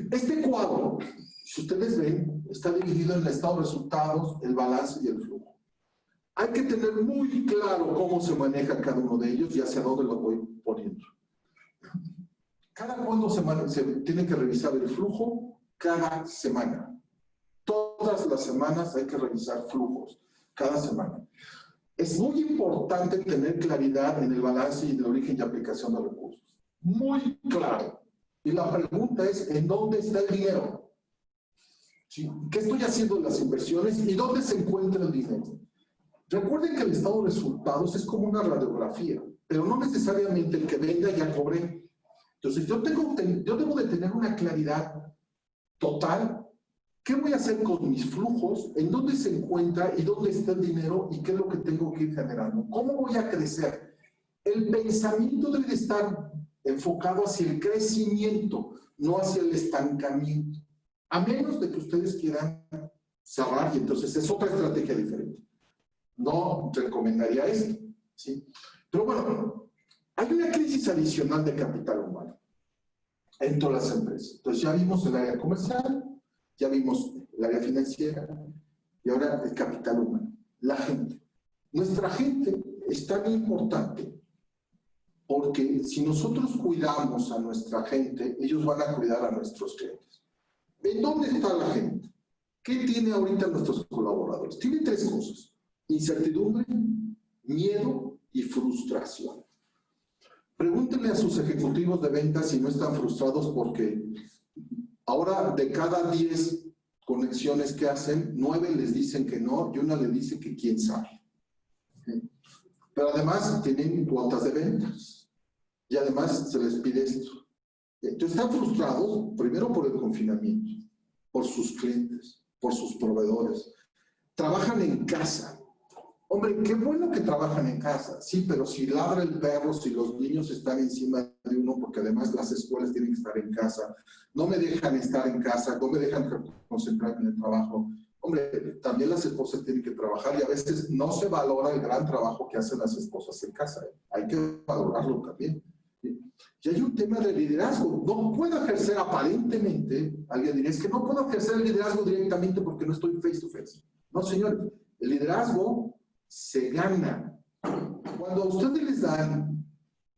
Este cuadro, si ustedes ven, está dividido en el estado de resultados, el balance y el flujo. Hay que tener muy claro cómo se maneja cada uno de ellos y hacia dónde lo voy poniendo. Cada cuándo se tiene que revisar el flujo, cada semana. Todas las semanas hay que revisar flujos, cada semana. Es muy importante tener claridad en el balance y en el origen y aplicación de recursos. Muy claro. Y la pregunta es, ¿en dónde está el dinero? ¿Sí? ¿Qué estoy haciendo en las inversiones y dónde se encuentra el dinero? Recuerden que el estado de resultados es como una radiografía, pero no necesariamente el que venda ya cobré. Entonces, yo debo de tener una claridad total. ¿Qué voy a hacer con mis flujos? ¿En dónde se encuentra y dónde está el dinero y qué es lo que tengo que ir generando? ¿Cómo voy a crecer? El pensamiento debe de estar enfocado hacia el crecimiento, no hacia el estancamiento. A menos de que ustedes quieran cerrar, y entonces es otra estrategia diferente. No recomendaría esto, ¿sí? Pero bueno, hay una crisis adicional de capital humano en todas las empresas. Entonces ya vimos el área comercial, ya vimos el área financiera y ahora el capital humano, la gente. Nuestra gente es tan importante porque si nosotros cuidamos a nuestra gente, ellos van a cuidar a nuestros clientes. ¿En dónde está la gente? ¿Qué tiene ahorita nuestros colaboradores? Tiene tres cosas: incertidumbre, miedo y frustración. Pregúntenle a sus ejecutivos de ventas si no están frustrados porque ahora de cada 10 conexiones que hacen, 9 les dicen que no y una les dice que quién sabe. Pero además tienen cuotas de ventas. Y además se les pide esto. Entonces están frustrados, primero por el confinamiento, por sus clientes, por sus proveedores. Trabajan en casa. Hombre, qué bueno que trabajan en casa. Sí, pero si ladra el perro, si los niños están encima de uno, porque además las escuelas tienen que estar en casa, no me dejan estar en casa, no me dejan concentrarme en el trabajo. Hombre, también las esposas tienen que trabajar y a veces no se valora el gran trabajo que hacen las esposas en casa. Hay que valorarlo también. Y hay un tema de liderazgo. No puedo ejercer aparentemente, alguien diría, es que no puedo ejercer el liderazgo directamente porque no estoy face to face. No, señor, el liderazgo se gana. Cuando a ustedes les dan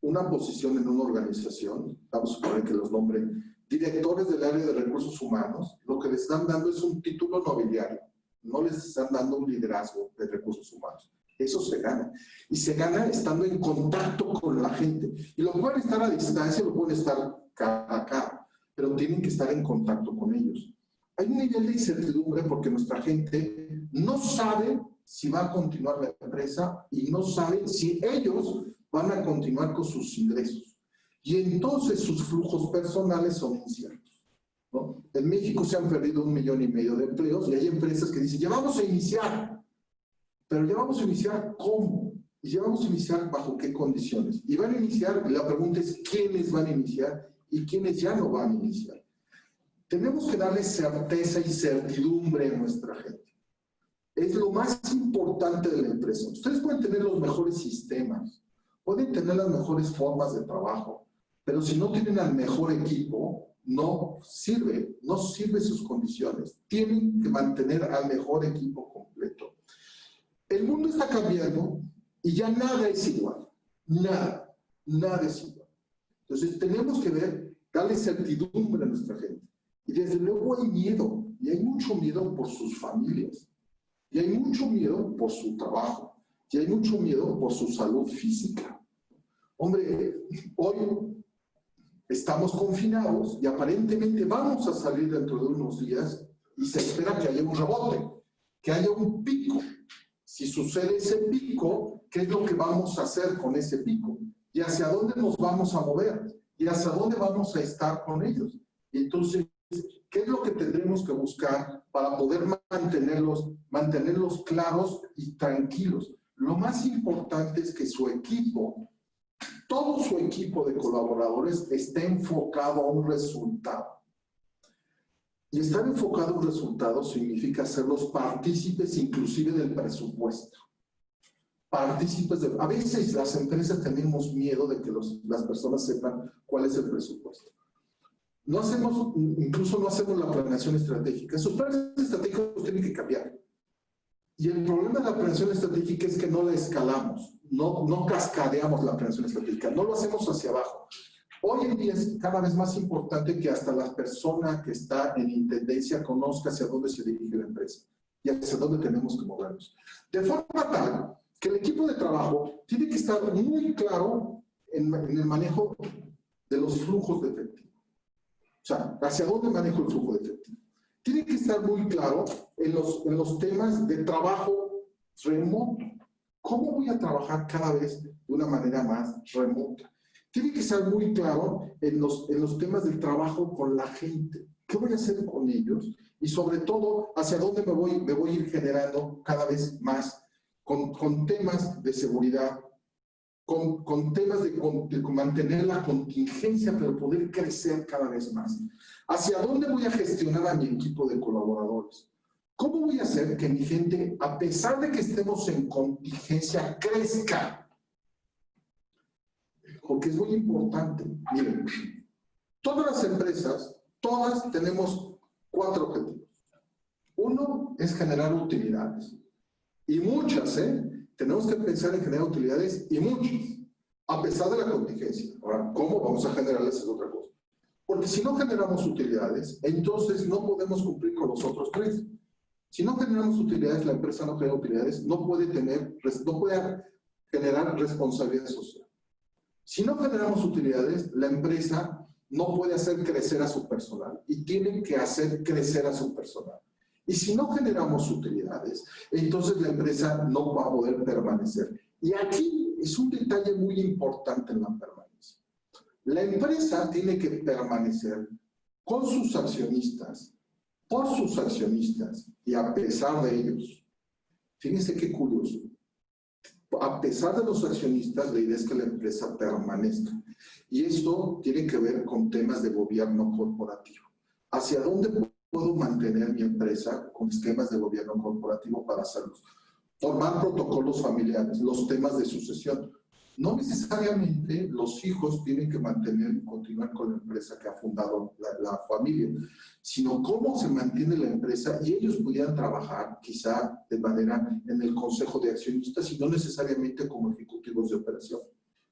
una posición en una organización, vamos a suponer que los nombren directores del área de recursos humanos, lo que les están dando es un título nobiliario, no les están dando un liderazgo de recursos humanos. Eso se gana. Y se gana estando en contacto con la gente. Y lo pueden estar a distancia, lo pueden estar cara a cara, pero tienen que estar en contacto con ellos. Hay un nivel de incertidumbre porque nuestra gente no sabe si va a continuar la empresa y no sabe si ellos van a continuar con sus ingresos. Y entonces sus flujos personales son inciertos, ¿no? En México se han perdido 1,5 millones de empleos y hay empresas que dicen, ya vamos a iniciar. Pero ya vamos a iniciar ¿cómo? Y ya vamos a iniciar bajo qué condiciones. Y van a iniciar, la pregunta es quiénes van a iniciar y quiénes ya no van a iniciar. Tenemos que darle certeza y certidumbre a nuestra gente. Es lo más importante de la empresa. Ustedes pueden tener los mejores sistemas, pueden tener las mejores formas de trabajo, pero si no tienen al mejor equipo, no sirve sus condiciones. Tienen que mantener al mejor equipo completo. El mundo está cambiando y ya nada es igual. Nada es igual. Entonces tenemos que darle certidumbre a nuestra gente. Y desde luego hay miedo, y hay mucho miedo por sus familias, y hay mucho miedo por su trabajo, y hay mucho miedo por su salud física. Hombre, hoy estamos confinados y aparentemente vamos a salir dentro de unos días y se espera que haya un rebote, que haya un pico. Si sucede ese pico, ¿qué es lo que vamos a hacer con ese pico? ¿Y hacia dónde nos vamos a mover? ¿Y hacia dónde vamos a estar con ellos? Y entonces, ¿qué es lo que tendremos que buscar para poder mantenerlos claros y tranquilos? Lo más importante es que su equipo, todo su equipo de colaboradores esté enfocado a un resultado. Y estar enfocado a un resultado significa hacerlos partícipes inclusive del presupuesto. A veces las empresas tenemos miedo de que las personas sepan cuál es el presupuesto. Incluso no hacemos la planeación estratégica. Esos planes estratégicos tienen que cambiar. Y el problema de la planeación estratégica es que no la escalamos, no cascadeamos la planeación estratégica, no lo hacemos hacia abajo. Hoy en día es cada vez más importante que hasta la persona que está en intendencia conozca hacia dónde se dirige la empresa y hacia dónde tenemos que movernos. De forma tal que el equipo de trabajo tiene que estar muy claro en el manejo de los flujos de efectivo. O sea, hacia dónde manejo el flujo de efectivo. Tiene que estar muy claro en los temas de trabajo remoto. ¿Cómo voy a trabajar cada vez de una manera más remota? Tiene que estar muy claro en los temas del trabajo con la gente. ¿Qué voy a hacer con ellos? Y sobre todo, hacia dónde me voy a ir generando cada vez más con temas de seguridad, con temas de mantener la contingencia, pero poder crecer cada vez más. ¿Hacia dónde voy a gestionar a mi equipo de colaboradores? ¿Cómo voy a hacer que mi gente, a pesar de que estemos en contingencia, crezca? Porque es muy importante. Miren, todas las empresas, todas tenemos 4 objetivos. Uno es generar utilidades. Y muchas, tenemos que pensar en generar utilidades y muchas, a pesar de la contingencia. Ahora, ¿cómo vamos a generarlas? Es otra cosa. Porque si no generamos utilidades, entonces no podemos cumplir con los otros 3. Si no generamos utilidades, la empresa no genera utilidades, no puede generar responsabilidad social. Si no generamos utilidades, la empresa no puede hacer crecer a su personal y tiene que hacer crecer a su personal. Y si no generamos utilidades, entonces la empresa no va a poder permanecer. Y aquí es un detalle muy importante en la permanencia. La empresa tiene que permanecer con sus accionistas, por sus accionistas y a pesar de ellos. Fíjense qué curioso. A pesar de los accionistas, la idea es que la empresa permanezca. Y esto tiene que ver con temas de gobierno corporativo. ¿Hacia dónde puedo mantener mi empresa con esquemas de gobierno corporativo para hacerlos? Formar protocolos familiares, los temas de sucesión. No necesariamente los hijos tienen que mantener y continuar con la empresa que ha fundado la familia, sino cómo se mantiene la empresa y ellos pudieran trabajar quizá de manera en el consejo de accionistas y no necesariamente como ejecutivos de operación.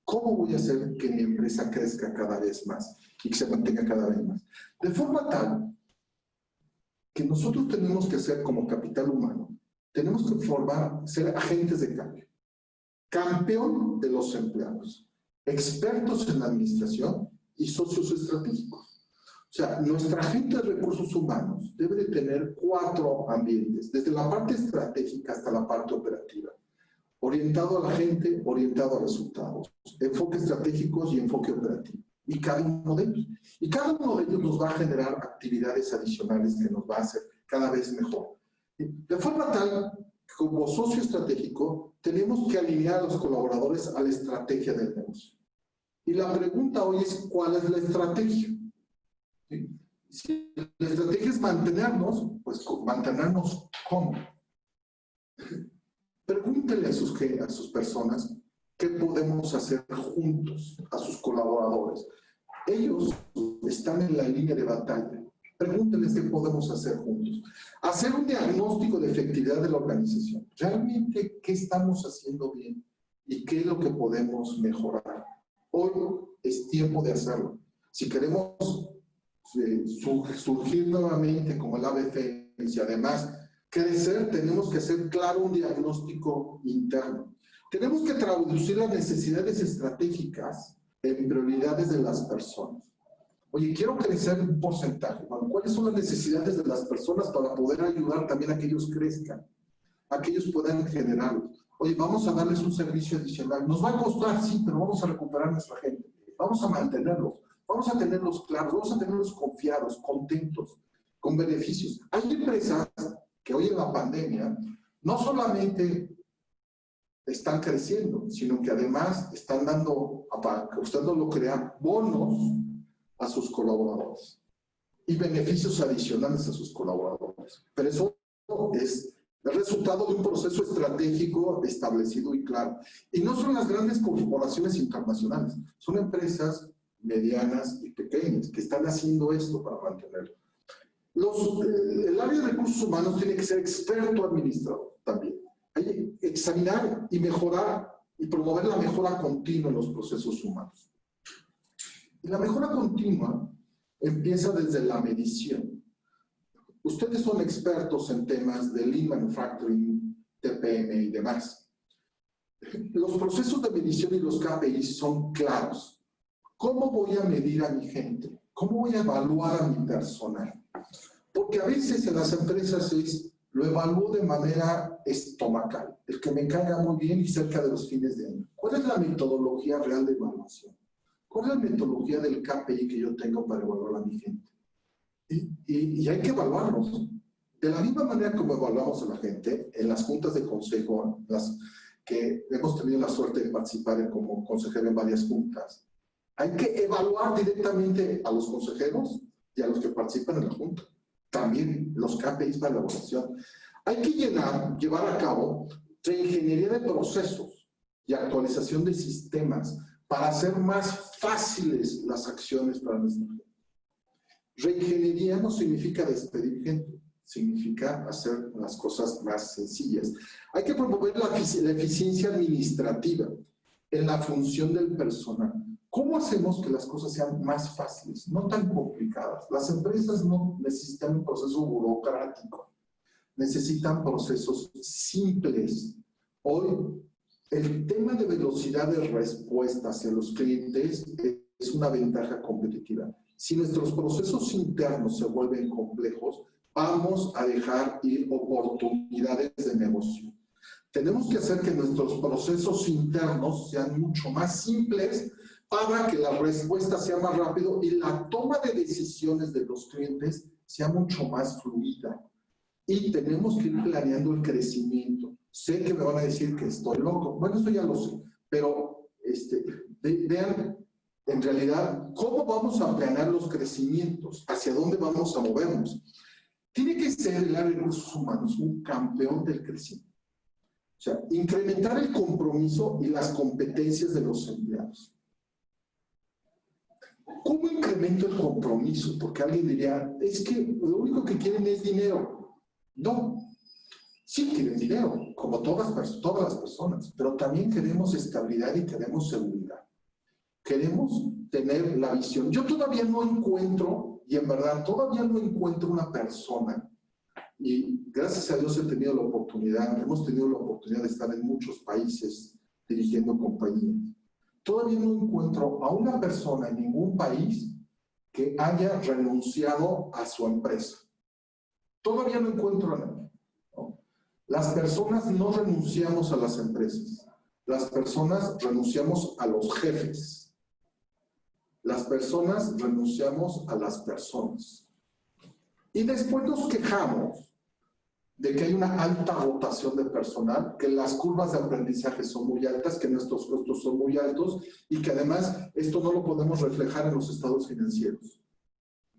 ¿Cómo voy a hacer que mi empresa crezca cada vez más y que se mantenga cada vez más? De forma tal que nosotros tenemos que ser como capital humano, tenemos que ser agentes de cambio. Campeón de los empleados, expertos en la administración y socios estratégicos. O sea, nuestra gente de recursos humanos debe de tener 4 ambientes, desde la parte estratégica hasta la parte operativa. Orientado a la gente, orientado a resultados, enfoque estratégicos y enfoque operativo. Y cada uno de ellos. Y cada uno de ellos nos va a generar actividades adicionales que nos va a hacer cada vez mejor. De forma tal, como socio estratégico, tenemos que alinear a los colaboradores a la estrategia del negocio. Y la pregunta hoy es, ¿cuál es la estrategia? ¿Sí? Si la estrategia es mantenernos, pues mantenernos ¿cómo? Pregúntenle a sus personas ¿Qué podemos hacer juntos a sus colaboradores? Ellos están en la línea de batalla. Pregúntenles qué podemos hacer juntos. Hacer un diagnóstico de efectividad de la organización. ¿Realmente qué estamos haciendo bien? ¿Y qué es lo que podemos mejorar? Hoy es tiempo de hacerlo. Si queremos surgir nuevamente como el ave fénix y además crecer, tenemos que hacer claro un diagnóstico interno. Tenemos que traducir las necesidades estratégicas en prioridades de las personas. Oye, quiero crecer un porcentaje. Bueno, ¿cuáles son las necesidades de las personas para poder ayudar también a que ellos crezcan? A que ellos puedan generarlo. Oye, vamos a darles un servicio adicional. Nos va a costar, sí, pero vamos a recuperar a nuestra gente. Vamos a mantenerlos. Vamos a tenerlos claros. Vamos a tenerlos confiados, contentos, con beneficios. Hay empresas que hoy en la pandemia no solamente están creciendo, sino que además están dando, para que usted no lo crea, bonos a sus colaboradores y beneficios adicionales a sus colaboradores. Pero eso es el resultado de un proceso estratégico establecido y claro. Y no son las grandes corporaciones internacionales, son empresas medianas y pequeñas que están haciendo esto para mantenerlo. El área de recursos humanos tiene que ser experto administrador también. Hay que examinar y mejorar y promover la mejora continua en los procesos humanos. Y la mejora continua empieza desde la medición. Ustedes son expertos en temas de Lean Manufacturing, TPM y demás. Los procesos de medición y los KPIs son claros. ¿Cómo voy a medir a mi gente? ¿Cómo voy a evaluar a mi personal? Porque a veces en las empresas lo evalúo de manera estomacal, el que me caiga muy bien y cerca de los fines de año. ¿Cuál es la metodología real de evaluación? ¿Cuál es la metodología del KPI que yo tengo para evaluar a mi gente? Y hay que evaluarlos. De la misma manera como evaluamos a la gente, en las juntas de consejo, las que hemos tenido la suerte de participar como consejero en varias juntas, hay que evaluar directamente a los consejeros y a los que participan en la junta. También los KPIs para la evaluación. Hay que llevar a cabo reingeniería de procesos y actualización de sistemas para hacer más fáciles las acciones para nuestra gente. Reingeniería no significa despedir gente, significa hacer las cosas más sencillas. Hay que promover la eficiencia administrativa en la función del personal. ¿Cómo hacemos que las cosas sean más fáciles, no tan complicadas? Las empresas no necesitan un proceso burocrático, necesitan procesos simples. Hoy, el tema de velocidad de respuesta hacia los clientes es una ventaja competitiva. Si nuestros procesos internos se vuelven complejos, vamos a dejar ir oportunidades de negocio. Tenemos que hacer que nuestros procesos internos sean mucho más simples para que la respuesta sea más rápido y la toma de decisiones de los clientes sea mucho más fluida. Y tenemos que ir planeando el crecimiento. Sé que me van a decir que estoy loco. Bueno, eso ya lo sé. Pero vean, en realidad, cómo vamos a planear los crecimientos, hacia dónde vamos a movernos. Tiene que ser el área de recursos humanos un campeón del crecimiento. O sea, incrementar el compromiso y las competencias de los empleados. ¿Cómo incremento el compromiso? Porque alguien diría, es que lo único que quieren es dinero. No, sí quieren dinero, como todas las personas, pero también queremos estabilidad y queremos seguridad. Queremos tener la visión. Yo todavía no encuentro, y en verdad todavía no encuentro una persona, y gracias a Dios hemos tenido la oportunidad de estar en muchos países dirigiendo compañías. Todavía no encuentro a una persona en ningún país que haya renunciado a su empresa. Todavía no encuentro a nadie, ¿no? Las personas no renunciamos a las empresas. Las personas renunciamos a los jefes. Las personas renunciamos a las personas. Y después nos quejamos de que hay una alta rotación de personal, que las curvas de aprendizaje son muy altas, que nuestros costos son muy altos y que además esto no lo podemos reflejar en los estados financieros.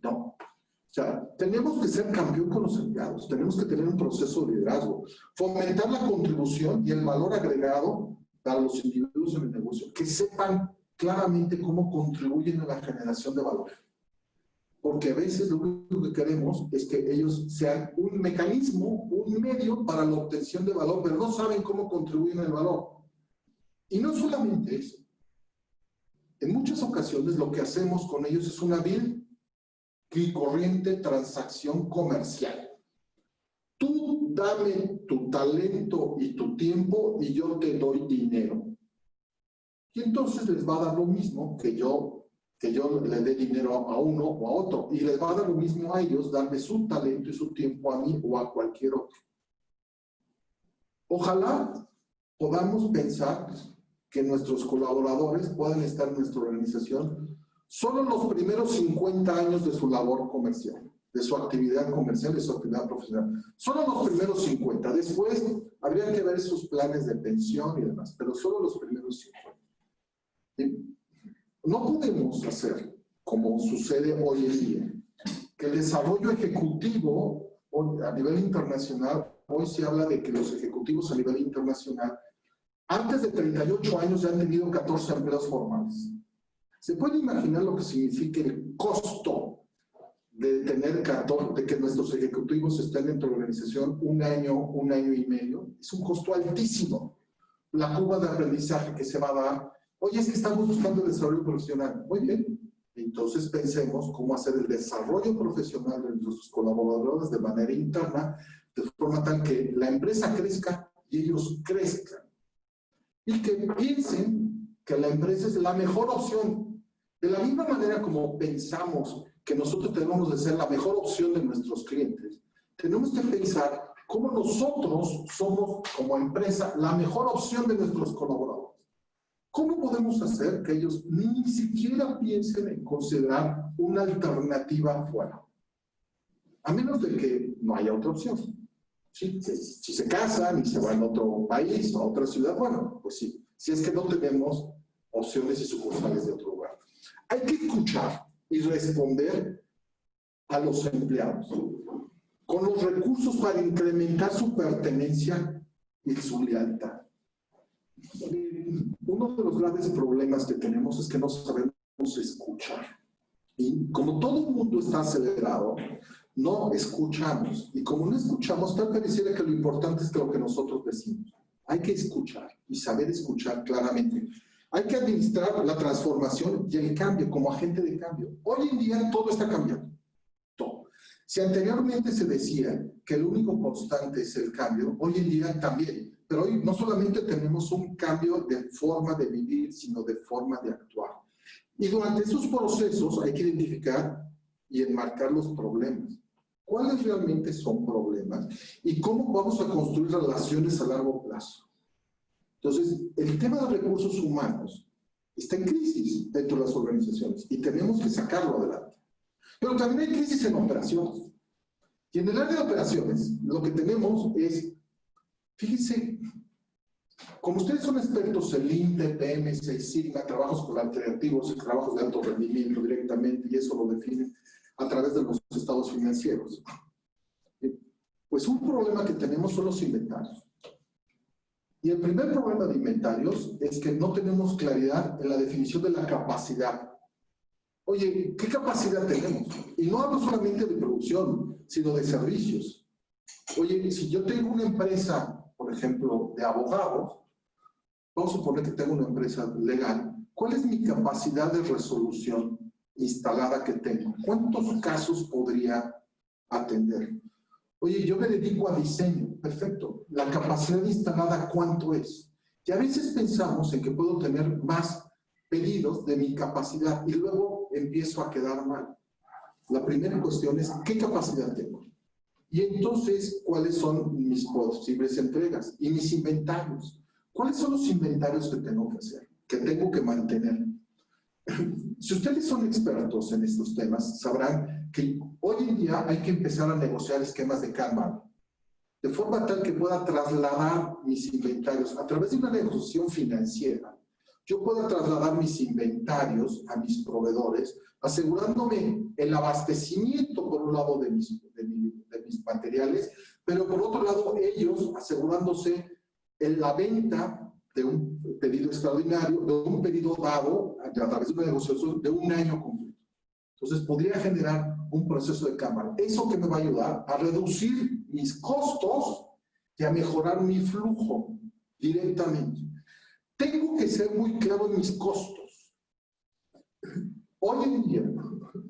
No. O sea, tenemos que ser campeón con los empleados, tenemos que tener un proceso de liderazgo, fomentar la contribución y el valor agregado para los individuos en el negocio que sepan claramente cómo contribuyen a la generación de valor. Porque a veces lo único que queremos es que ellos sean un mecanismo, un medio para la obtención de valor, pero no saben cómo contribuyen al valor. Y no solamente eso. En muchas ocasiones lo que hacemos con ellos es una vil y corriente transacción comercial. Tú dame tu talento y tu tiempo y yo te doy dinero. Y entonces les va a dar lo mismo que yo le dé dinero a uno o a otro. Y les va a dar lo mismo a ellos, darme su talento y su tiempo a mí o a cualquier otro. Ojalá podamos pensar que nuestros colaboradores puedan estar en nuestra organización solo los primeros 50 años de su labor comercial, de su actividad comercial, de su actividad profesional. Solo los primeros 50. Después habría que ver sus planes de pensión y demás, pero solo los primeros 50. No podemos hacer, como sucede hoy en día, que el desarrollo ejecutivo a nivel internacional, hoy se habla de que los ejecutivos a nivel internacional antes de 38 años ya han tenido 14 empleos formales. ¿Se puede imaginar lo que significa el costo de tener 14, de que nuestros ejecutivos estén dentro de la organización un año y medio? Es un costo altísimo. La curva de aprendizaje que se va a dar. Oye, es que estamos buscando el desarrollo profesional. Muy bien. Entonces pensemos cómo hacer el desarrollo profesional de nuestros colaboradores de manera interna, de forma tal que la empresa crezca y ellos crezcan. Y que piensen que la empresa es la mejor opción. De la misma manera como pensamos que nosotros tenemos de ser la mejor opción de nuestros clientes, tenemos que pensar cómo nosotros somos, como empresa, la mejor opción de nuestros colaboradores. ¿Cómo podemos hacer que ellos ni siquiera piensen en considerar una alternativa afuera? A menos de que no haya otra opción. Si se casan y se van a otro país o a otra ciudad, bueno, pues sí. Si es que no tenemos opciones y sucursales de otro lugar. Hay que escuchar y responder a los empleados con los recursos para incrementar su pertenencia y su lealtad. Uno de los grandes problemas que tenemos es que no sabemos escuchar. Y como todo el mundo está acelerado, no escuchamos. Y como no escuchamos, tal pareciera que lo importante es lo que nosotros decimos. Hay que escuchar y saber escuchar claramente. Hay que administrar la transformación y el cambio como agente de cambio. Hoy en día todo está cambiando. Todo. Si anteriormente se decía que el único constante es el cambio, hoy en día también. Pero hoy no solamente tenemos un cambio de forma de vivir, sino de forma de actuar. Y durante esos procesos hay que identificar y enmarcar los problemas. ¿Cuáles realmente son problemas? ¿Y cómo vamos a construir relaciones a largo plazo? Entonces, el tema de recursos humanos está en crisis dentro de las organizaciones y tenemos que sacarlo adelante. Pero también hay crisis en operaciones. Y en el área de operaciones, lo que tenemos es, fíjense, como ustedes son expertos en Lean, TPM, Six Sigma, trabajos colaborativos, trabajos de alto rendimiento directamente, y eso lo definen a través de los estados financieros. Pues un problema que tenemos son los inventarios. Y el primer problema de inventarios es que no tenemos claridad en la definición de la capacidad. Oye, ¿qué capacidad tenemos? Y no hablo solamente de producción, sino de servicios. Oye, si yo tengo una empresa, por ejemplo, de abogados, vamos a suponer que tengo una empresa legal, ¿cuál es mi capacidad de resolución instalada que tengo? ¿Cuántos casos podría atender? Oye, yo me dedico a diseño, perfecto. La capacidad instalada, ¿cuánto es? Y a veces pensamos en que puedo tener más pedidos de mi capacidad y luego empiezo a quedar mal. La primera cuestión es, ¿qué capacidad tengo? Y entonces, ¿cuáles son mis posibles entregas? Y mis inventarios. ¿Cuáles son los inventarios que tengo que hacer? Que tengo que mantener. Si ustedes son expertos en estos temas, sabrán que hoy en día hay que empezar a negociar esquemas de Kanban, de forma tal que pueda trasladar mis inventarios a través de una negociación financiera. Yo pueda trasladar mis inventarios a mis proveedores, asegurándome el abastecimiento, por un lado, de mis materiales, pero por otro lado, ellos asegurándose en la venta de un pedido extraordinario, de un pedido dado a través de una negociación de un año completo. Entonces, podría generar un proceso de cámara. ¿Eso que me va a ayudar? A reducir mis costos y a mejorar mi flujo directamente. Tengo que ser muy claro en mis costos. Hoy en día,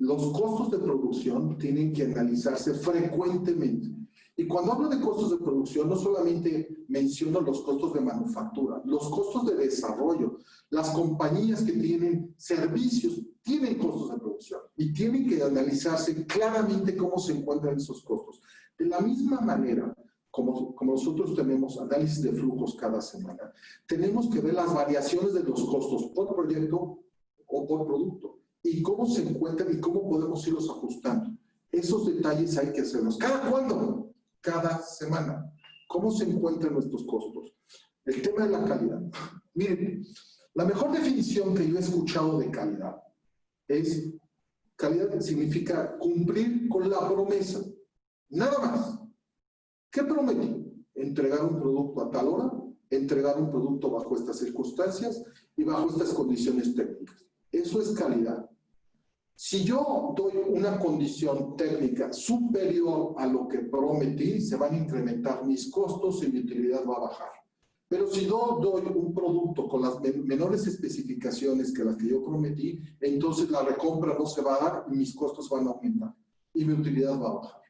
los costos de producción tienen que analizarse frecuentemente. Y cuando hablo de costos de producción, no solamente menciono los costos de manufactura, los costos de desarrollo. Las compañías que tienen servicios tienen costos de producción y tienen que analizarse claramente cómo se encuentran esos costos. De la misma manera, como nosotros tenemos análisis de flujos cada semana, tenemos que ver las variaciones de los costos por proyecto o por producto y cómo se encuentran y cómo podemos irlos ajustando. Esos detalles hay que hacerlos. ¿Cada cuándo? Cada semana. ¿Cómo se encuentran nuestros costos? El tema de la calidad. Miren, la mejor definición que yo he escuchado de calidad es, calidad significa cumplir con la promesa. Nada más. ¿Qué prometí? Entregar un producto a tal hora, entregar un producto bajo estas circunstancias y bajo estas condiciones técnicas. Eso es calidad. Si yo doy una condición técnica superior a lo que prometí, se van a incrementar mis costos y mi utilidad va a bajar. Pero si yo doy un producto con las menores especificaciones que las que yo prometí, entonces la recompra no se va a dar y mis costos van a aumentar y mi utilidad va a bajar.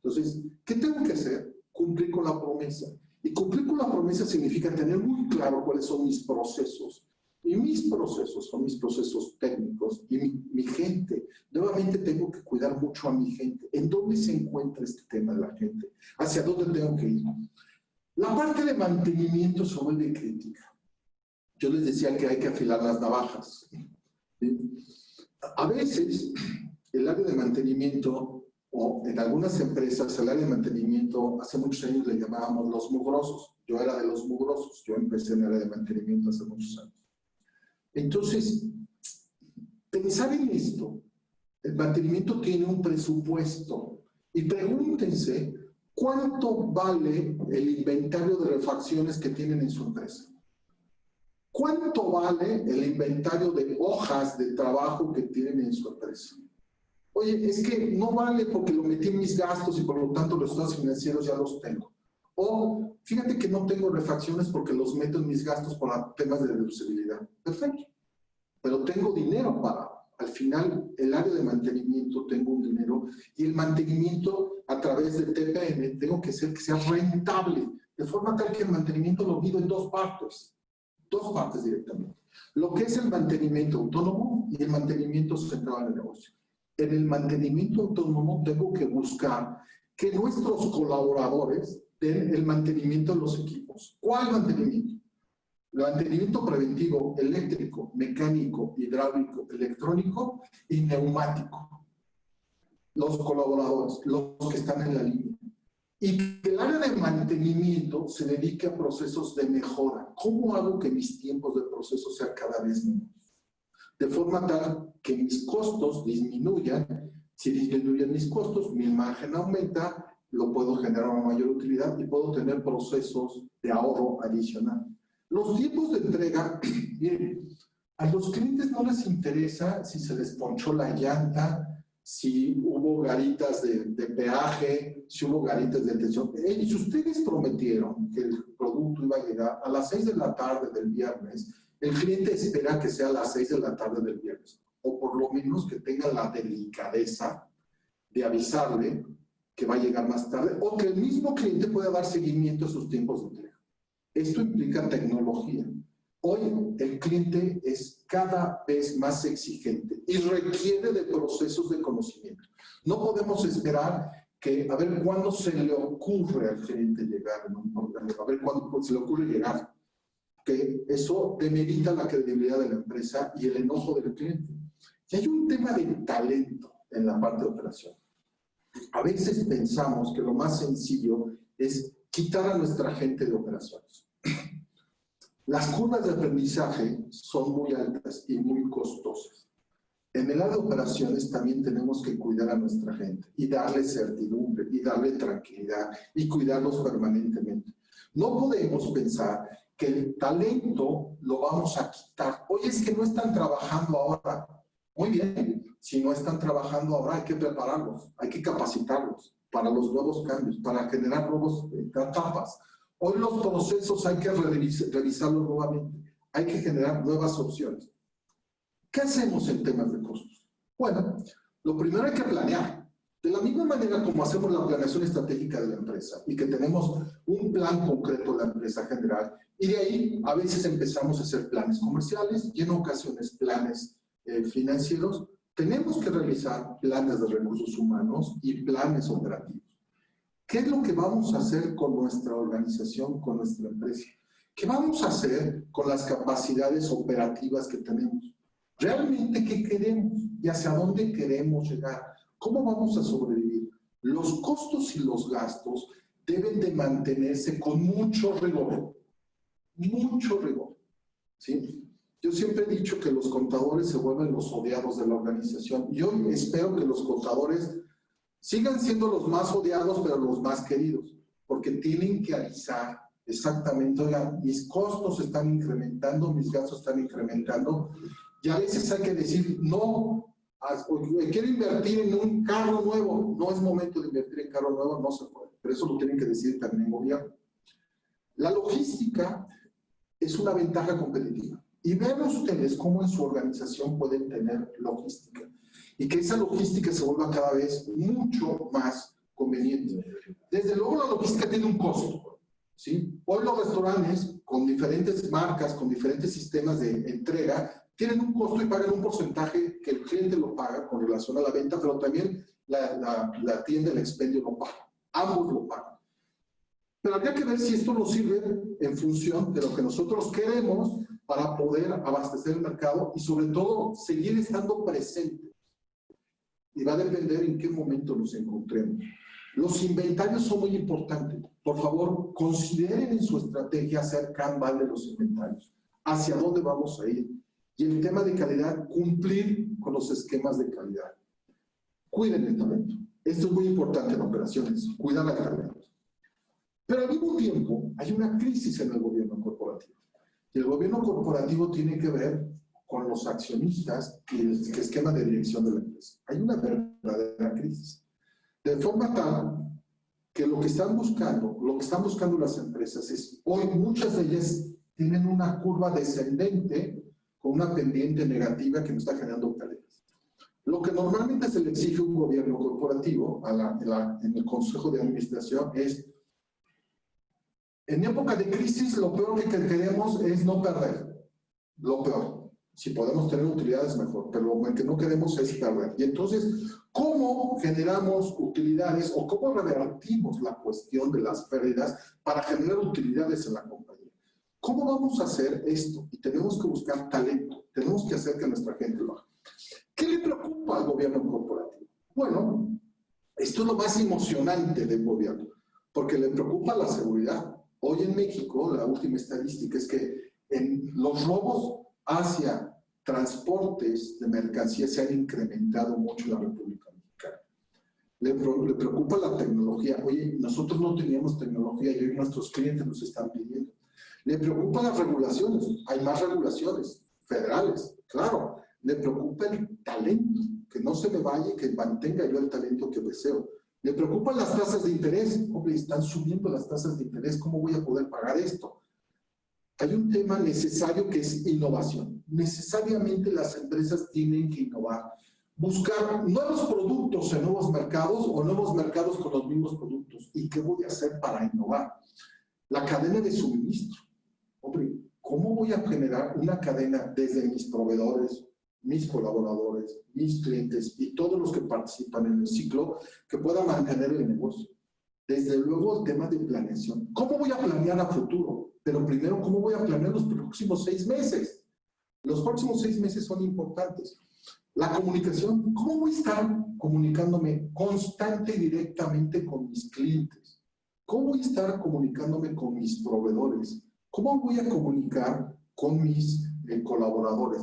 Entonces, ¿qué tengo que hacer? Cumplir con la promesa. Y cumplir con la promesa significa tener muy claro cuáles son mis procesos. Y mis procesos son mis procesos técnicos y mi gente. Nuevamente tengo que cuidar mucho a mi gente. ¿En dónde se encuentra este tema de la gente? ¿Hacia dónde tengo que ir? La parte de mantenimiento se vuelve crítica. Yo les decía que hay que afilar las navajas. ¿Sí? A veces, el área de mantenimiento, o en algunas empresas, el área de mantenimiento, hace muchos años le llamábamos los mugrosos. Yo era de los mugrosos. Yo empecé en el área de mantenimiento hace muchos años. Entonces, pensar en esto, el mantenimiento tiene un presupuesto y pregúntense cuánto vale el inventario de refacciones que tienen en su empresa. ¿Cuánto vale el inventario de hojas de trabajo que tienen en su empresa? Oye, es que no vale porque lo metí en mis gastos y por lo tanto los estados financieros ya los tengo. O fíjate que no tengo refacciones porque los meto en mis gastos por temas de deducibilidad. Perfecto. Pero tengo dinero para, al final, el área de mantenimiento, tengo un dinero y el mantenimiento a través de TPM tengo que hacer que sea rentable, de forma tal que el mantenimiento lo mido en dos partes directamente. Lo que es el mantenimiento autónomo y el mantenimiento centrado en el negocio. En el mantenimiento autónomo tengo que buscar que nuestros colaboradores den el mantenimiento de los equipos. ¿Cuál mantenimiento? El mantenimiento preventivo eléctrico, mecánico, hidráulico, electrónico y neumático. Los colaboradores, los que están en la línea. Y que el área de mantenimiento se dedique a procesos de mejora. ¿Cómo hago que mis tiempos de proceso sean cada vez menos? De forma tal que mis costos disminuyan. Si disminuyen mis costos, mi margen aumenta, lo puedo generar una mayor utilidad y puedo tener procesos de ahorro adicional. Los tiempos de entrega, miren, a los clientes no les interesa si se les ponchó la llanta, si hubo garitas de peaje, si hubo garitas de atención. Si ustedes prometieron que el producto iba a llegar a las 6 de la tarde del viernes, el cliente espera que sea a las 6 de la tarde del viernes, o por lo menos que tenga la delicadeza de avisarle que va a llegar más tarde, o que el mismo cliente pueda dar seguimiento a sus tiempos de entrega. Esto implica tecnología. Hoy el cliente es cada vez más exigente y requiere de procesos de conocimiento. No podemos esperar que, a ver cuándo se le ocurre al cliente llegar en un programa, a ver cuándo se le ocurre llegar. Que eso demerita la credibilidad de la empresa y el enojo del cliente. Y hay un tema de talento en la parte de operación. A veces pensamos que lo más sencillo es quitar a nuestra gente de operaciones. Las curvas de aprendizaje son muy altas y muy costosas. En el área de operaciones también tenemos que cuidar a nuestra gente y darle certidumbre y darle tranquilidad y cuidarlos permanentemente. No podemos pensar que el talento lo vamos a quitar. Oye, es que no están trabajando ahora. Muy bien, si no están trabajando ahora hay que prepararlos, hay que capacitarlos para los nuevos cambios, para generar nuevas etapas. Hoy los procesos hay que revisarlos nuevamente, hay que generar nuevas opciones. ¿Qué hacemos en temas de costos? Bueno, lo primero hay que planear. De la misma manera como hacemos la planeación estratégica de la empresa y que tenemos un plan concreto de la empresa general, y de ahí a veces empezamos a hacer planes comerciales y en ocasiones planes financieros, tenemos que realizar planes de recursos humanos y planes operativos. ¿Qué es lo que vamos a hacer con nuestra organización, con nuestra empresa? ¿Qué vamos a hacer con las capacidades operativas que tenemos? ¿Realmente qué queremos y hacia dónde queremos llegar? ¿Cómo vamos a sobrevivir? Los costos y los gastos deben de mantenerse con mucho rigor, ¿sí? Yo siempre he dicho que los contadores se vuelven los odiados de la organización. Yo espero que los contadores sigan siendo los más odiados, pero los más queridos, porque tienen que avisar exactamente, oigan, mis costos están incrementando, mis gastos están incrementando, y a veces hay que decir, no, quiero invertir en un carro nuevo, no es momento de invertir en carro nuevo, no se puede, pero eso lo tienen que decir también el gobierno. La logística es una ventaja competitiva. Y vean ustedes cómo en su organización pueden tener logística y que esa logística se vuelva cada vez mucho más conveniente. Desde luego la logística tiene un costo, ¿sí? Hoy los restaurantes con diferentes marcas, con diferentes sistemas de entrega, tienen un costo y pagan un porcentaje que el cliente lo paga con relación a la venta, pero también la tienda, el expendio lo paga. Ambos lo pagan. Pero habría que ver si esto nos sirve en función de lo que nosotros queremos para poder abastecer el mercado y sobre todo seguir estando presente. Y va a depender en qué momento nos encontremos. Los inventarios son muy importantes. Por favor, consideren en su estrategia hacer Kanban de los inventarios. ¿Hacia dónde vamos a ir? Y el tema de calidad, cumplir con los esquemas de calidad. Cuiden el talento. Esto es muy importante en operaciones, cuidar el talento. Pero al mismo tiempo hay una crisis en el gobierno corporativo. Y el gobierno corporativo tiene que ver con los accionistas y el esquema de dirección de la empresa. Hay una verdadera crisis. De forma tal que lo que están buscando las empresas es, hoy muchas de ellas tienen una curva descendente con una pendiente negativa que nos está generando pérdidas. Lo que normalmente se le exige a un gobierno corporativo en el Consejo de Administración es, en época de crisis, lo peor que queremos es no perder. Lo peor. Si podemos tener utilidades, mejor. Pero lo que no queremos es perder. Y entonces, ¿cómo generamos utilidades o cómo revertimos la cuestión de las pérdidas para generar utilidades en la compañía? ¿Cómo vamos a hacer esto? Y tenemos que buscar talento. Tenemos que hacer que nuestra gente lo haga. ¿Qué le preocupa al gobierno corporativo? Bueno, esto es lo más emocionante del gobierno, porque le preocupa la seguridad. Hoy en México, la última estadística es que en los robos hacia transportes de mercancías se han incrementado mucho en la República Mexicana. Le preocupa la tecnología. Oye, nosotros no teníamos tecnología y hoy nuestros clientes nos están pidiendo. Le preocupan las regulaciones. Hay más regulaciones federales, claro. Le preocupa el talento, que no se me vaya y que mantenga yo el talento que deseo. Le preocupan las tasas de interés. Hombre, están subiendo las tasas de interés. ¿Cómo voy a poder pagar esto? Hay un tema necesario que es innovación. Necesariamente las empresas tienen que innovar. Buscar nuevos productos en nuevos mercados o nuevos mercados con los mismos productos. ¿Y qué voy a hacer para innovar? La cadena de suministro. Hombre, ¿cómo voy a generar una cadena desde mis proveedores, mis colaboradores, mis clientes y todos los que participan en el ciclo que pueda mantener el negocio? Desde luego el tema de planeación. ¿Cómo voy a planear a futuro? Pero primero, ¿cómo voy a planear los próximos 6 meses? Los próximos 6 meses son importantes. La comunicación. ¿Cómo voy a estar comunicándome constante y directamente con mis clientes? ¿Cómo voy a estar comunicándome con mis proveedores? ¿Cómo voy a comunicar con mis colaboradores?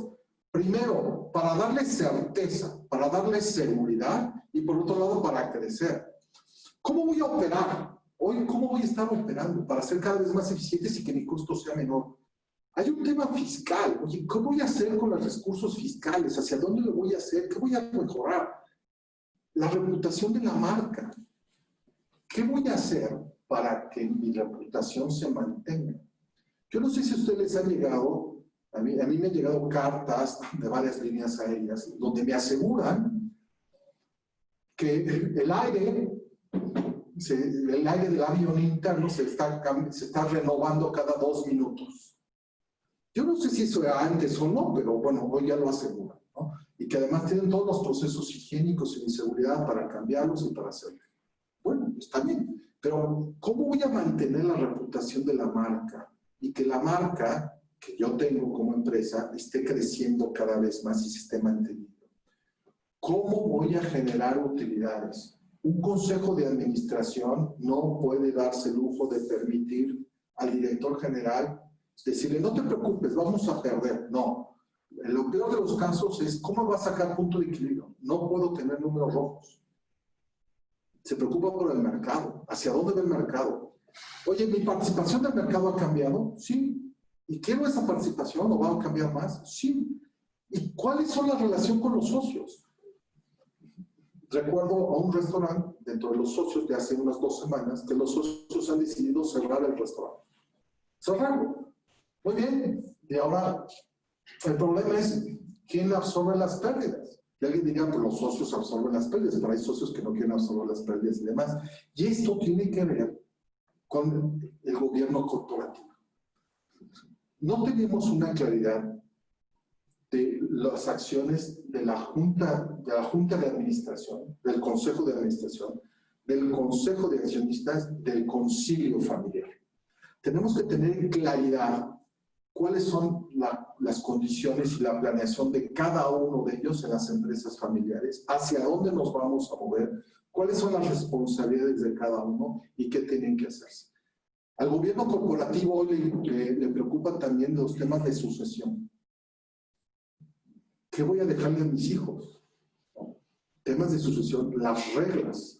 Primero, para darles certeza, para darles seguridad y por otro lado, para crecer. ¿Cómo voy a operar? Hoy, ¿cómo voy a estar operando para ser cada vez más eficientes y que mi costo sea menor? Hay un tema fiscal. Oye, ¿qué voy a hacer con los recursos fiscales? ¿Hacia dónde lo voy a hacer? ¿Qué voy a mejorar? La reputación de la marca. ¿Qué voy a hacer para que mi reputación se mantenga? Yo no sé si a ustedes les han llegado, a mí me han llegado cartas de varias líneas aéreas donde me aseguran que el aire del avión interno se está renovando cada 2 minutos. Yo no sé si eso era antes o no, pero bueno, hoy ya lo aseguran, ¿no? Y que además tienen todos los procesos higiénicos y de seguridad para cambiarlos y para hacerlo. Bueno, está bien, pero ¿cómo voy a mantener la reputación de la marca? Y que la marca que yo tengo como empresa esté creciendo cada vez más y se esté manteniendo. ¿Cómo voy a generar utilidades? Un consejo de administración no puede darse el lujo de permitir al director general decirle, no te preocupes, vamos a perder. No. En lo peor de los casos es, ¿cómo va a sacar punto de equilibrio? No puedo tener números rojos. Se preocupa por el mercado. ¿Hacia dónde va el mercado? Oye, ¿mi participación del mercado ha cambiado? Sí. ¿Y quiero esa participación o va a cambiar más? Sí. ¿Y cuáles son las relaciones con los socios? Recuerdo a un restaurante dentro de los socios de hace unas 2 semanas que los socios han decidido cerrar el restaurante. Cerrarlo. Muy bien. Y ahora el problema es quién absorbe las pérdidas. Y alguien diría, pues los socios absorben las pérdidas, pero hay socios que no quieren absorber las pérdidas y demás. Y esto tiene que ver con el gobierno corporativo. No tenemos una claridad de las acciones de la Junta de Administración, del Consejo de Administración, del Consejo de Accionistas, del Concilio Familiar. Tenemos que tener claridad cuáles son las condiciones y la planeación de cada uno de ellos en las empresas familiares, hacia dónde nos vamos a mover, cuáles son las responsabilidades de cada uno y qué tienen que hacerse. Al gobierno corporativo hoy le preocupan también los temas de sucesión. ¿Qué voy a dejarle a mis hijos? Temas de sucesión, las reglas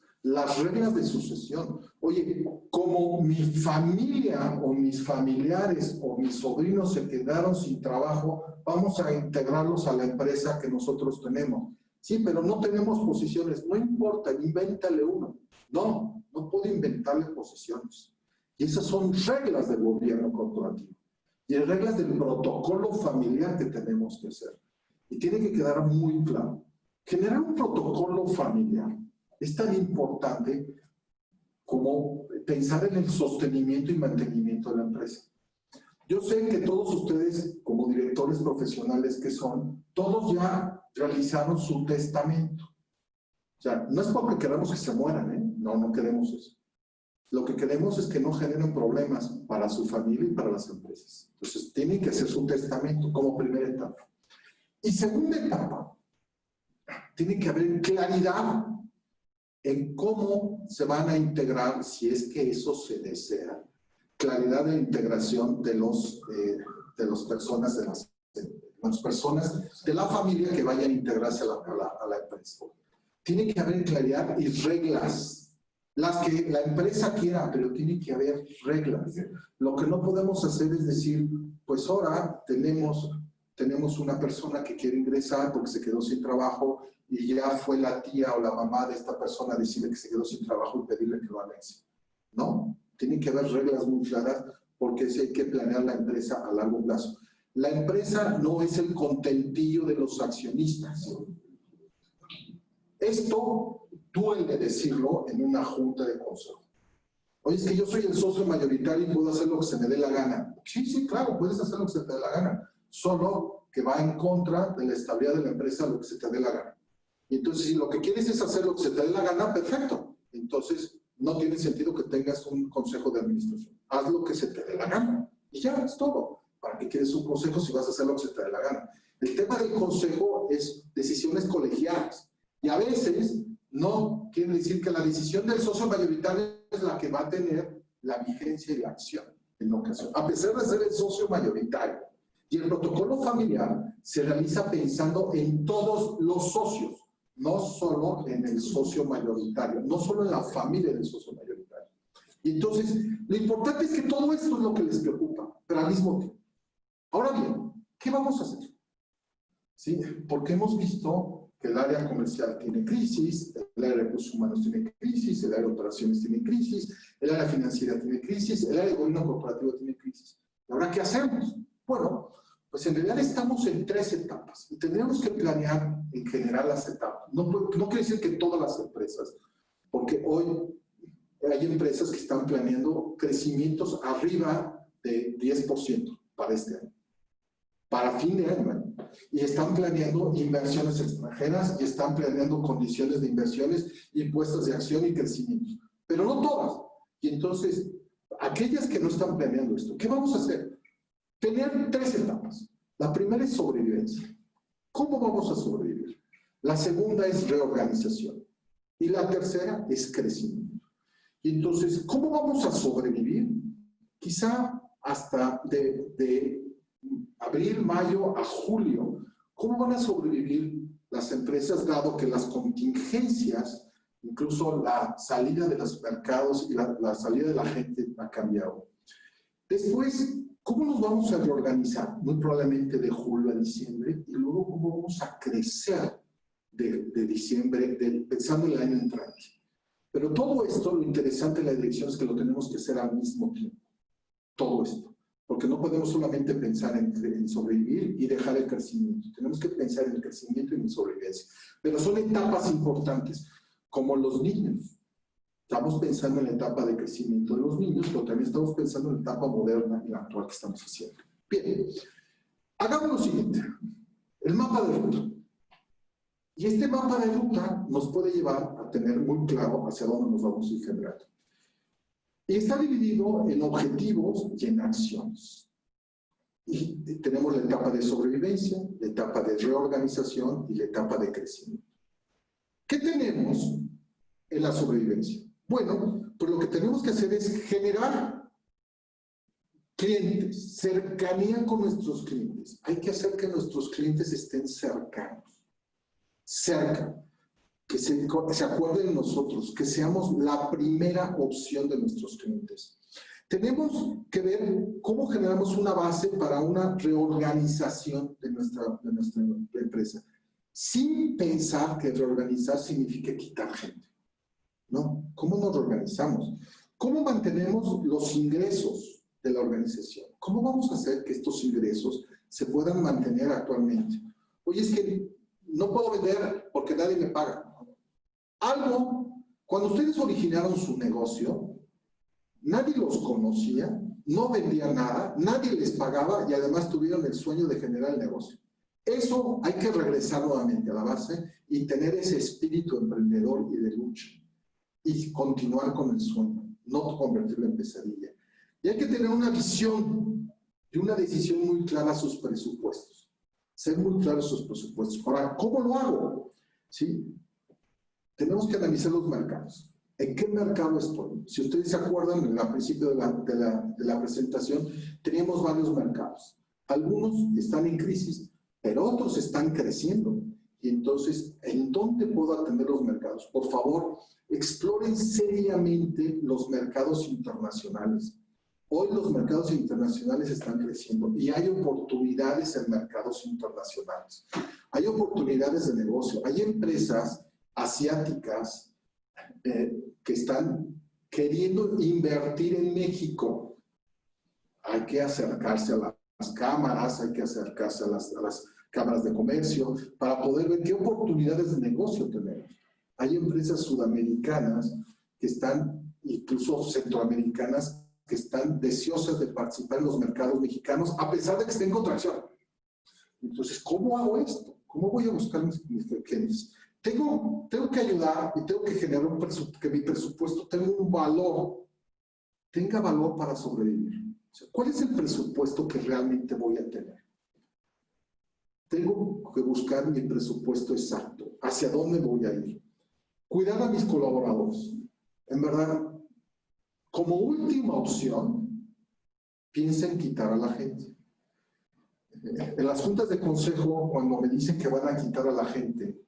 de sucesión. Oye, como mi familia o mis familiares o mis sobrinos se quedaron sin trabajo, vamos a integrarlos a la empresa que nosotros tenemos. Sí, pero no tenemos posiciones. No importa, invéntale uno. No puedo inventarle posiciones. Y esas son reglas del gobierno corporativo. Y reglas del protocolo familiar que tenemos que hacer. Y tiene que quedar muy claro. Generar un protocolo familiar es tan importante como pensar en el sostenimiento y mantenimiento de la empresa. Yo sé que todos ustedes, como directores profesionales que son, todos ya realizaron su testamento. O sea, no es porque queramos que se mueran, ¿eh? No queremos eso. Lo que queremos es que no generen problemas para su familia y para las empresas. Entonces, tienen que hacer su testamento como primera etapa. Y segunda etapa, tiene que haber claridad en cómo se van a integrar, si es que eso se desea. Claridad de integración de las personas de la familia que vayan a integrarse a la empresa. Tiene que haber claridad y reglas, las que la empresa quiera, pero tiene que haber reglas. Lo que no podemos hacer es decir, pues ahora tenemos una persona que quiere ingresar porque se quedó sin trabajo y ya fue la tía o la mamá de esta persona a decirle que se quedó sin trabajo y pedirle que lo anexe. No, tienen que haber reglas muy claras porque sí hay que planear la empresa a largo plazo. La empresa no es el contentillo de los accionistas. Esto duele decirlo en una junta de consejo. Oye, es que yo soy el socio mayoritario y puedo hacer lo que se me dé la gana. Sí, claro, puedes hacer lo que se te dé la gana. Solo que va en contra de la estabilidad de la empresa lo que se te dé la gana. Y entonces, si lo que quieres es hacer lo que se te dé la gana, perfecto. Entonces, no tiene sentido que tengas un consejo de administración. Haz lo que se te dé la gana. Y ya, es todo. ¿Para qué quieres un consejo si vas a hacer lo que se te dé la gana? El tema del consejo es decisiones colegiadas. Y a veces no quiere decir que la decisión del socio mayoritario es la que va a tener la vigencia y la acción en la ocasión. A pesar de ser el socio mayoritario. Y el protocolo familiar se realiza pensando en todos los socios, no solo en el socio mayoritario, no solo en la familia del socio mayoritario. Y entonces, lo importante es que todo esto es lo que les preocupa, pero al mismo tiempo. Ahora bien, ¿qué vamos a hacer? ¿Sí? Porque hemos visto que el área comercial tiene crisis, el área de recursos humanos tiene crisis, el área de operaciones tiene crisis, el área financiera tiene crisis, el área de gobierno corporativo tiene crisis. ¿Y ahora qué hacemos? Bueno, pues en realidad estamos en 3 etapas y tendríamos que planear en general las etapas. No quiere decir que todas las empresas, porque hoy hay empresas que están planeando crecimientos arriba de 10% para este año, para fin de año, y están planeando inversiones extranjeras y están planeando condiciones de inversiones y puestos de acción y crecimiento, pero no todas. Y entonces, aquellas que no están planeando esto, ¿qué vamos a hacer? Tener 3 etapas. La primera es sobrevivencia. ¿Cómo vamos a sobrevivir? La segunda es reorganización. Y la tercera es crecimiento. Y entonces, ¿cómo vamos a sobrevivir? Quizá hasta de abril, mayo a julio. ¿Cómo van a sobrevivir las empresas dado que las contingencias, incluso la salida de los mercados y la salida de la gente ha cambiado? Después, ¿cómo nos vamos a reorganizar? Muy probablemente de julio a diciembre, y luego cómo vamos a crecer de diciembre, pensando en el año entrante. Pero todo esto, lo interesante de la dirección es que lo tenemos que hacer al mismo tiempo. Todo esto. Porque no podemos solamente pensar en sobrevivir y dejar el crecimiento. Tenemos que pensar en el crecimiento y en la sobrevivencia. Pero son etapas importantes, como los niños. Estamos pensando en la etapa de crecimiento de los niños, pero también estamos pensando en la etapa moderna y la actual que estamos haciendo. Bien, hagamos lo siguiente. El mapa de ruta. Y este mapa de ruta nos puede llevar a tener muy claro hacia dónde nos vamos a ir generando. Y está dividido en objetivos y en acciones. Y tenemos la etapa de sobrevivencia, la etapa de reorganización y la etapa de crecimiento. ¿Qué tenemos en la sobrevivencia? Bueno, pues lo que tenemos que hacer es generar clientes, cercanía con nuestros clientes. Hay que hacer que nuestros clientes estén cercanos, cerca, que se acuerden de nosotros, que seamos la primera opción de nuestros clientes. Tenemos que ver cómo generamos una base para una reorganización de nuestra empresa, sin pensar que reorganizar significa quitar gente. ¿No? ¿Cómo nos reorganizamos? ¿Cómo mantenemos los ingresos de la organización? ¿Cómo vamos a hacer que estos ingresos se puedan mantener actualmente? Oye, es que no puedo vender porque nadie me paga. Cuando ustedes originaron su negocio, nadie los conocía, no vendían nada, nadie les pagaba y además tuvieron el sueño de generar el negocio. Eso hay que regresar nuevamente a la base y tener ese espíritu emprendedor y de lucha. Y continuar con el sueño, no convertirlo en pesadilla. Y hay que tener una visión y una decisión muy clara a sus presupuestos. Ser muy claros sus presupuestos. Ahora, ¿cómo lo hago? ¿Sí? Tenemos que analizar los mercados. ¿En qué mercado estoy? Si ustedes se acuerdan, al principio de la presentación, teníamos varios mercados. Algunos están en crisis, pero otros están creciendo. Y entonces, ¿en dónde puedo atender los mercados? Por favor, exploren seriamente los mercados internacionales. Hoy los mercados internacionales están creciendo y hay oportunidades en mercados internacionales. Hay oportunidades de negocio. Hay empresas asiáticas que están queriendo invertir en México. Hay que acercarse a las cámaras, hay que acercarse a las cámaras de comercio, para poder ver qué oportunidades de negocio tenemos. Hay empresas sudamericanas que están, incluso centroamericanas, que están deseosas de participar en los mercados mexicanos, a pesar de que estén en contracción. Entonces, ¿cómo hago esto? ¿Cómo voy a buscar mis clientes? Tengo que ayudar y tengo que generar que mi presupuesto tenga un valor, tenga valor para sobrevivir. O sea, ¿cuál es el presupuesto que realmente voy a tener? Tengo que buscar mi presupuesto exacto, hacia dónde voy a ir. Cuidar a mis colaboradores. En verdad, como última opción, piensa en quitar a la gente. En las juntas de consejo, cuando me dicen que van a quitar a la gente,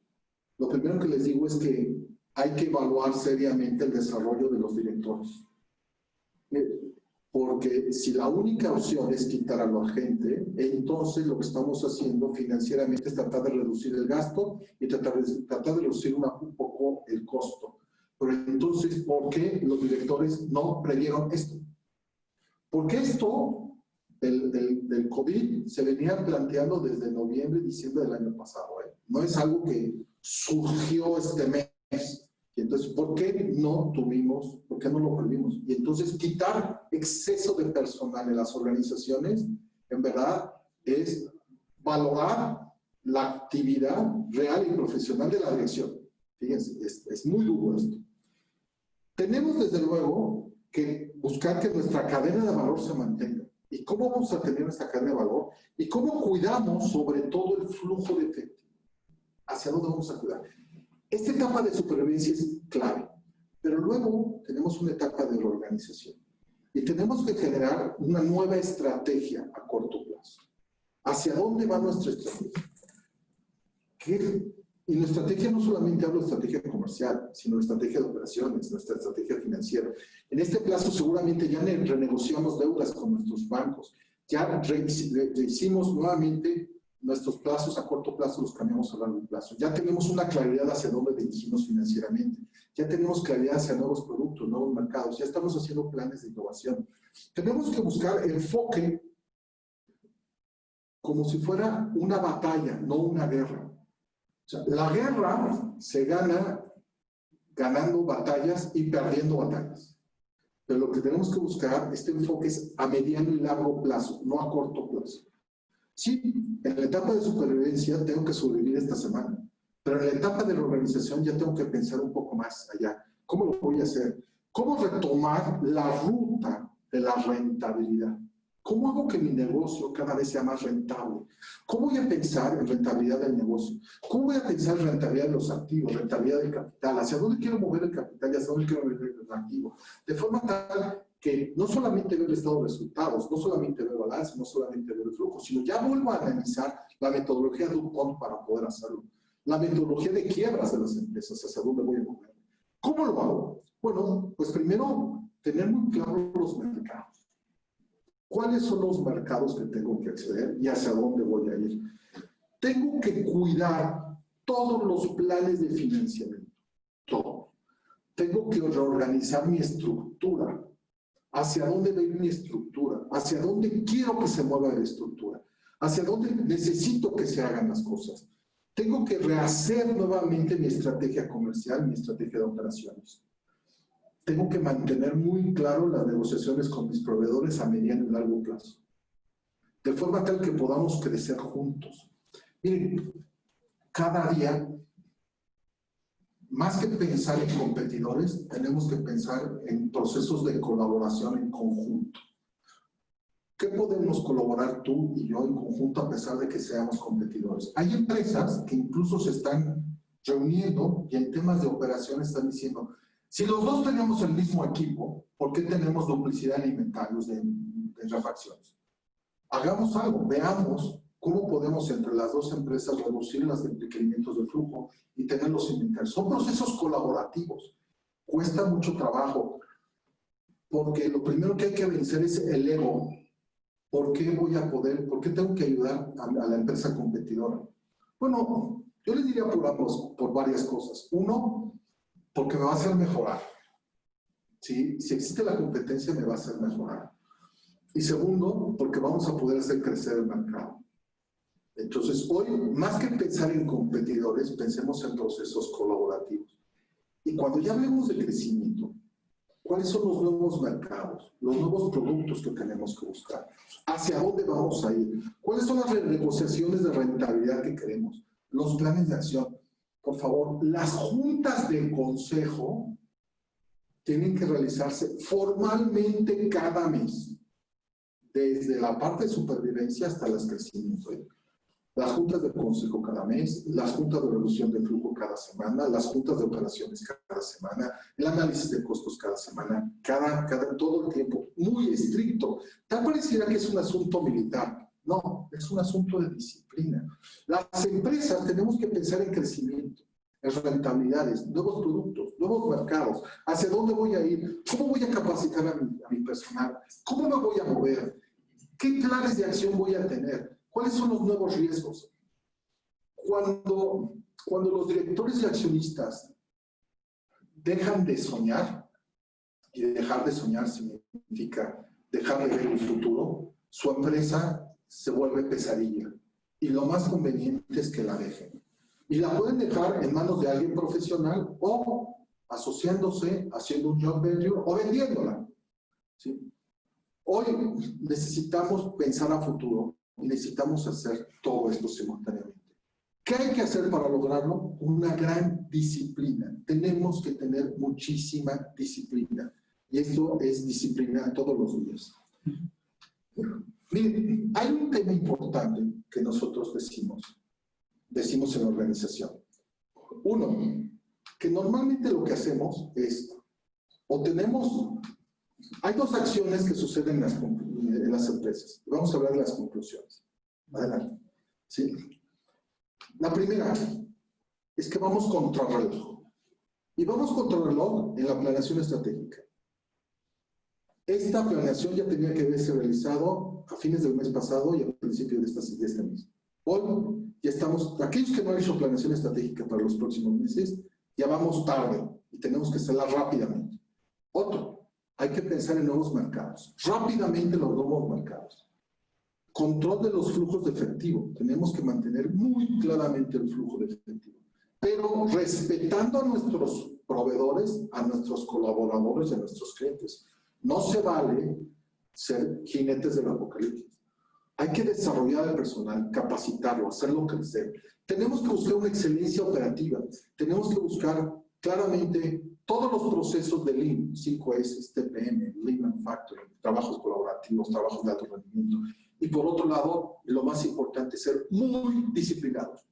lo primero que les digo es que hay que evaluar seriamente el desarrollo de los directores. Porque si la única opción es quitar a la gente, entonces lo que estamos haciendo financieramente es tratar de reducir el gasto y tratar de reducir un poco el costo. Pero entonces, ¿por qué los directores no previeron esto? Porque esto del COVID se venía planteando desde noviembre y diciembre del año pasado. No es algo que surgió este mes. Y entonces, ¿por qué no lo previmos? Y entonces, quitar exceso de personal en las organizaciones, en verdad, es valorar la actividad real y profesional de la dirección. Fíjense, es muy duro esto. Tenemos, desde luego, que buscar que nuestra cadena de valor se mantenga. ¿Y cómo vamos a tener esta cadena de valor? ¿Y cómo cuidamos sobre todo el flujo de efectivo? ¿Hacia dónde vamos a cuidar? Esta etapa de supervivencia es clave, pero luego tenemos una etapa de reorganización y tenemos que generar una nueva estrategia a corto plazo. ¿Hacia dónde va nuestra estrategia? Y nuestra estrategia no solamente hablo de estrategia comercial, sino de estrategia de operaciones, nuestra estrategia financiera. En este plazo seguramente ya renegociamos deudas con nuestros bancos, ya hicimos nuevamente nuestros plazos a corto plazo, los cambiamos a largo plazo. Ya tenemos una claridad hacia dónde dirigirnos financieramente. Ya tenemos claridad hacia nuevos productos, nuevos mercados. Ya estamos haciendo planes de innovación. Tenemos que buscar enfoque como si fuera una batalla, no una guerra. O sea, la guerra se gana ganando batallas y perdiendo batallas. Pero lo que tenemos que buscar, este enfoque es a mediano y largo plazo, no a corto plazo. Sí, en la etapa de supervivencia tengo que sobrevivir esta semana, pero en la etapa de reorganización ya tengo que pensar un poco más allá. ¿Cómo lo voy a hacer? ¿Cómo retomar la ruta de la rentabilidad? ¿Cómo hago que mi negocio cada vez sea más rentable? ¿Cómo voy a pensar en rentabilidad del negocio? ¿Cómo voy a pensar en rentabilidad de los activos, rentabilidad del capital? ¿Hacia dónde quiero mover el capital y hacia dónde quiero mover el activo? De forma tal que no solamente veo el estado de resultados, no solamente veo balance, no solamente veo el flujo, sino ya vuelvo a analizar la metodología de DuPont para poder hacerlo. La metodología de quiebras de las empresas, hacia dónde voy a mover. ¿Cómo lo hago? Bueno, pues primero, tener muy claros los mercados. ¿Cuáles son los mercados que tengo que acceder y hacia dónde voy a ir? Tengo que cuidar todos los planes de financiamiento, todo. Tengo que reorganizar mi estructura. ¿Hacia dónde va mi estructura? ¿Hacia dónde quiero que se mueva la estructura? ¿Hacia dónde necesito que se hagan las cosas? Tengo que rehacer nuevamente mi estrategia comercial, mi estrategia de operaciones. Tengo que mantener muy claro las negociaciones con mis proveedores a mediano y largo plazo, de forma tal que podamos crecer juntos. Miren, cada día, más que pensar en competidores, tenemos que pensar en procesos de colaboración en conjunto. ¿Qué podemos colaborar tú y yo en conjunto a pesar de que seamos competidores? Hay empresas que incluso se están reuniendo y en temas de operaciones están diciendo, si los dos tenemos el mismo equipo, ¿por qué tenemos duplicidad en inventarios de refacciones? Hagamos algo, veamos cómo podemos entre las dos empresas reducir los requerimientos de flujo y tener los inventarios. Son procesos colaborativos, cuesta mucho trabajo, porque lo primero que hay que vencer es el ego. ¿Por qué por qué tengo que ayudar a la empresa competidora? Bueno, yo les diría por varias cosas. Uno, porque me va a hacer mejorar. ¿Sí? Si existe la competencia, me va a hacer mejorar. Y segundo, porque vamos a poder hacer crecer el mercado. Entonces, hoy, más que pensar en competidores, pensemos en procesos colaborativos. Y cuando ya hablemos de crecimiento, ¿cuáles son los nuevos mercados, los nuevos productos que tenemos que buscar? ¿Hacia dónde vamos a ir? ¿Cuáles son las renegociaciones de rentabilidad que queremos? Los planes de acción. Por favor, las juntas de consejo tienen que realizarse formalmente cada mes, desde la parte de supervivencia hasta el crecimiento. Las juntas de consejo cada mes, las juntas de reducción de flujo cada semana, las juntas de operaciones cada semana, el análisis de costos cada semana, todo el tiempo, muy estricto. Tal pareciera que es un asunto militar. No, es un asunto de disciplina. Las empresas tenemos que pensar en crecimiento, es rentabilidades, nuevos productos, nuevos mercados, hacia dónde voy a ir, cómo voy a capacitar a mi personal, cómo me voy a mover, qué planes de acción voy a tener, cuáles son los nuevos riesgos. Cuando los directores y accionistas dejan de soñar, y dejar de soñar significa dejar de ver el futuro, su empresa se vuelve pesadilla. Y lo más conveniente es que la dejen. Y la pueden dejar en manos de alguien profesional o asociándose, haciendo un joint venture o vendiéndola. ¿Sí? Hoy necesitamos pensar a futuro y necesitamos hacer todo esto simultáneamente. ¿Qué hay que hacer para lograrlo? Una gran disciplina. Tenemos que tener muchísima disciplina. Y esto es disciplina todos los días. Miren, hay un tema importante que nosotros decimos en la organización. Uno, que normalmente lo que hacemos es, hay dos acciones que suceden en las empresas. Vamos a hablar de las conclusiones. Adelante. ¿Sí? La primera es que vamos contra reloj. Y vamos contra reloj en la planeación estratégica. Esta planeación ya tenía que haberse realizado a fines del mes pasado y a principios de este mes. Hoy ya estamos, aquellos que no han hecho planeación estratégica para los próximos meses, ya vamos tarde y tenemos que hacerla rápidamente. Otro, hay que pensar en nuevos mercados. Rápidamente los nuevos mercados. Control de los flujos de efectivo. Tenemos que mantener muy claramente el flujo de efectivo. Pero respetando a nuestros proveedores, a nuestros colaboradores y a nuestros clientes. No se vale ser jinetes del apocalipsis. Hay que desarrollar al personal, capacitarlo, hacerlo crecer. Tenemos que buscar una excelencia operativa. Tenemos que buscar claramente todos los procesos de Lean, 5S, TPM, Lean Manufacturing, trabajos colaborativos, trabajos de alto rendimiento. Y por otro lado, lo más importante, ser muy disciplinados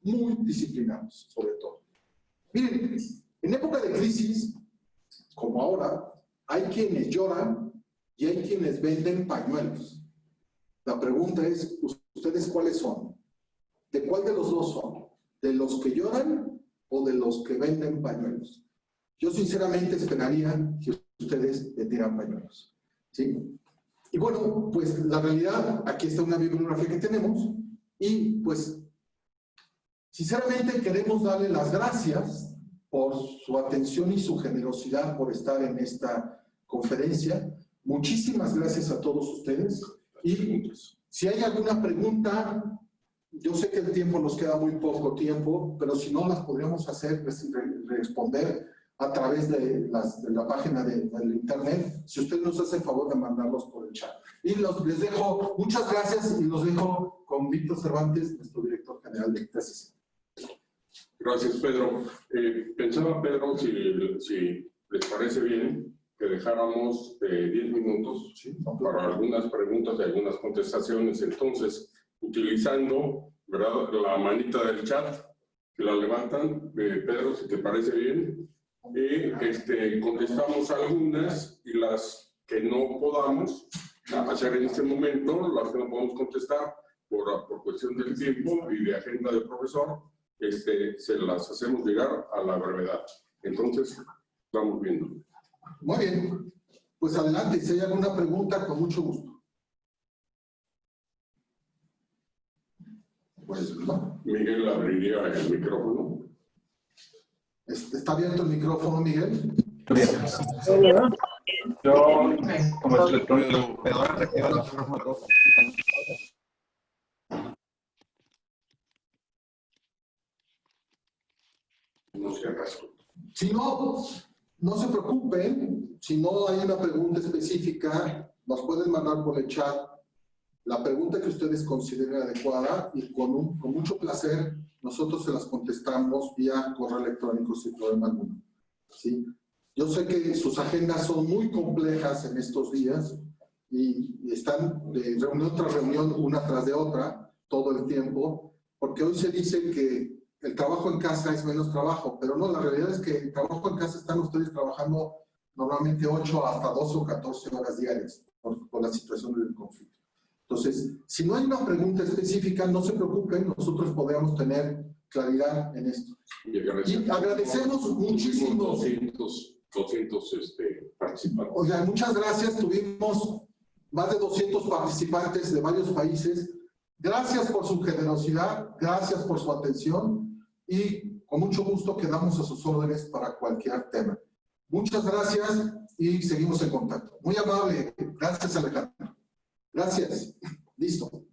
sobre todo. Miren, en época de crisis, como ahora, hay quienes lloran y hay quienes venden pañuelos. La pregunta es, ¿ustedes cuáles son? ¿De cuál de los dos son? ¿De los que lloran o de los que venden pañuelos? Yo sinceramente esperaría que ustedes vendieran pañuelos. ¿Sí? Y bueno, pues la realidad, aquí está una bibliografía que tenemos y pues sinceramente queremos darle las gracias por su atención y su generosidad por estar en esta conferencia. Muchísimas gracias a todos ustedes. Y si hay alguna pregunta, yo sé que el tiempo nos queda muy poco tiempo, pero si no las podríamos hacer, responder a través de la página del internet, si usted nos hace el favor de mandarlos por el chat. Y les dejo, muchas gracias, y los dejo con Víctor Cervantes, nuestro director general de Gracias. Gracias, Pedro. Pensaba, Pedro, si les parece bien, que dejáramos 10 minutos para algunas preguntas y algunas contestaciones. Entonces, utilizando, ¿verdad?, la manita del chat, que la levantan, Pedro, si te parece bien, contestamos algunas y las que no podamos hacer en este momento, las que no podemos contestar por cuestión del tiempo y de agenda del profesor, se las hacemos llegar a la brevedad. Entonces, vamos viendo. Muy bien, pues adelante, si hay alguna pregunta, con mucho gusto. Pues, ¿no? Miguel abriría el micrófono. ¿Está abierto el micrófono, Miguel? Yo, como electrónico, me van a reactivar el micrófono. No sé acaso. Si no, no se preocupen. Si no hay una pregunta específica, nos pueden mandar por el chat la pregunta que ustedes consideren adecuada y con mucho placer nosotros se las contestamos vía correo electrónico sin problema alguno. ¿Sí? Yo sé que sus agendas son muy complejas en estos días y están de reunión tras reunión, una tras de otra, todo el tiempo, porque hoy se dice que el trabajo en casa es menos trabajo, pero no, la realidad es que el trabajo en casa están ustedes trabajando normalmente 8 hasta 12 o 14 horas diarias por la situación del conflicto. Entonces, si no hay una pregunta específica, no se preocupen, nosotros podríamos tener claridad en esto. Y Y agradecemos muchísimo. 200 participantes. Oigan, muchas gracias. Tuvimos más de 200 participantes de varios países. Gracias por su generosidad, gracias por su atención y con mucho gusto quedamos a sus órdenes para cualquier tema. Muchas gracias y seguimos en contacto. Muy amable. Gracias, Alejandro. Gracias. Listo.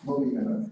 No diga nada.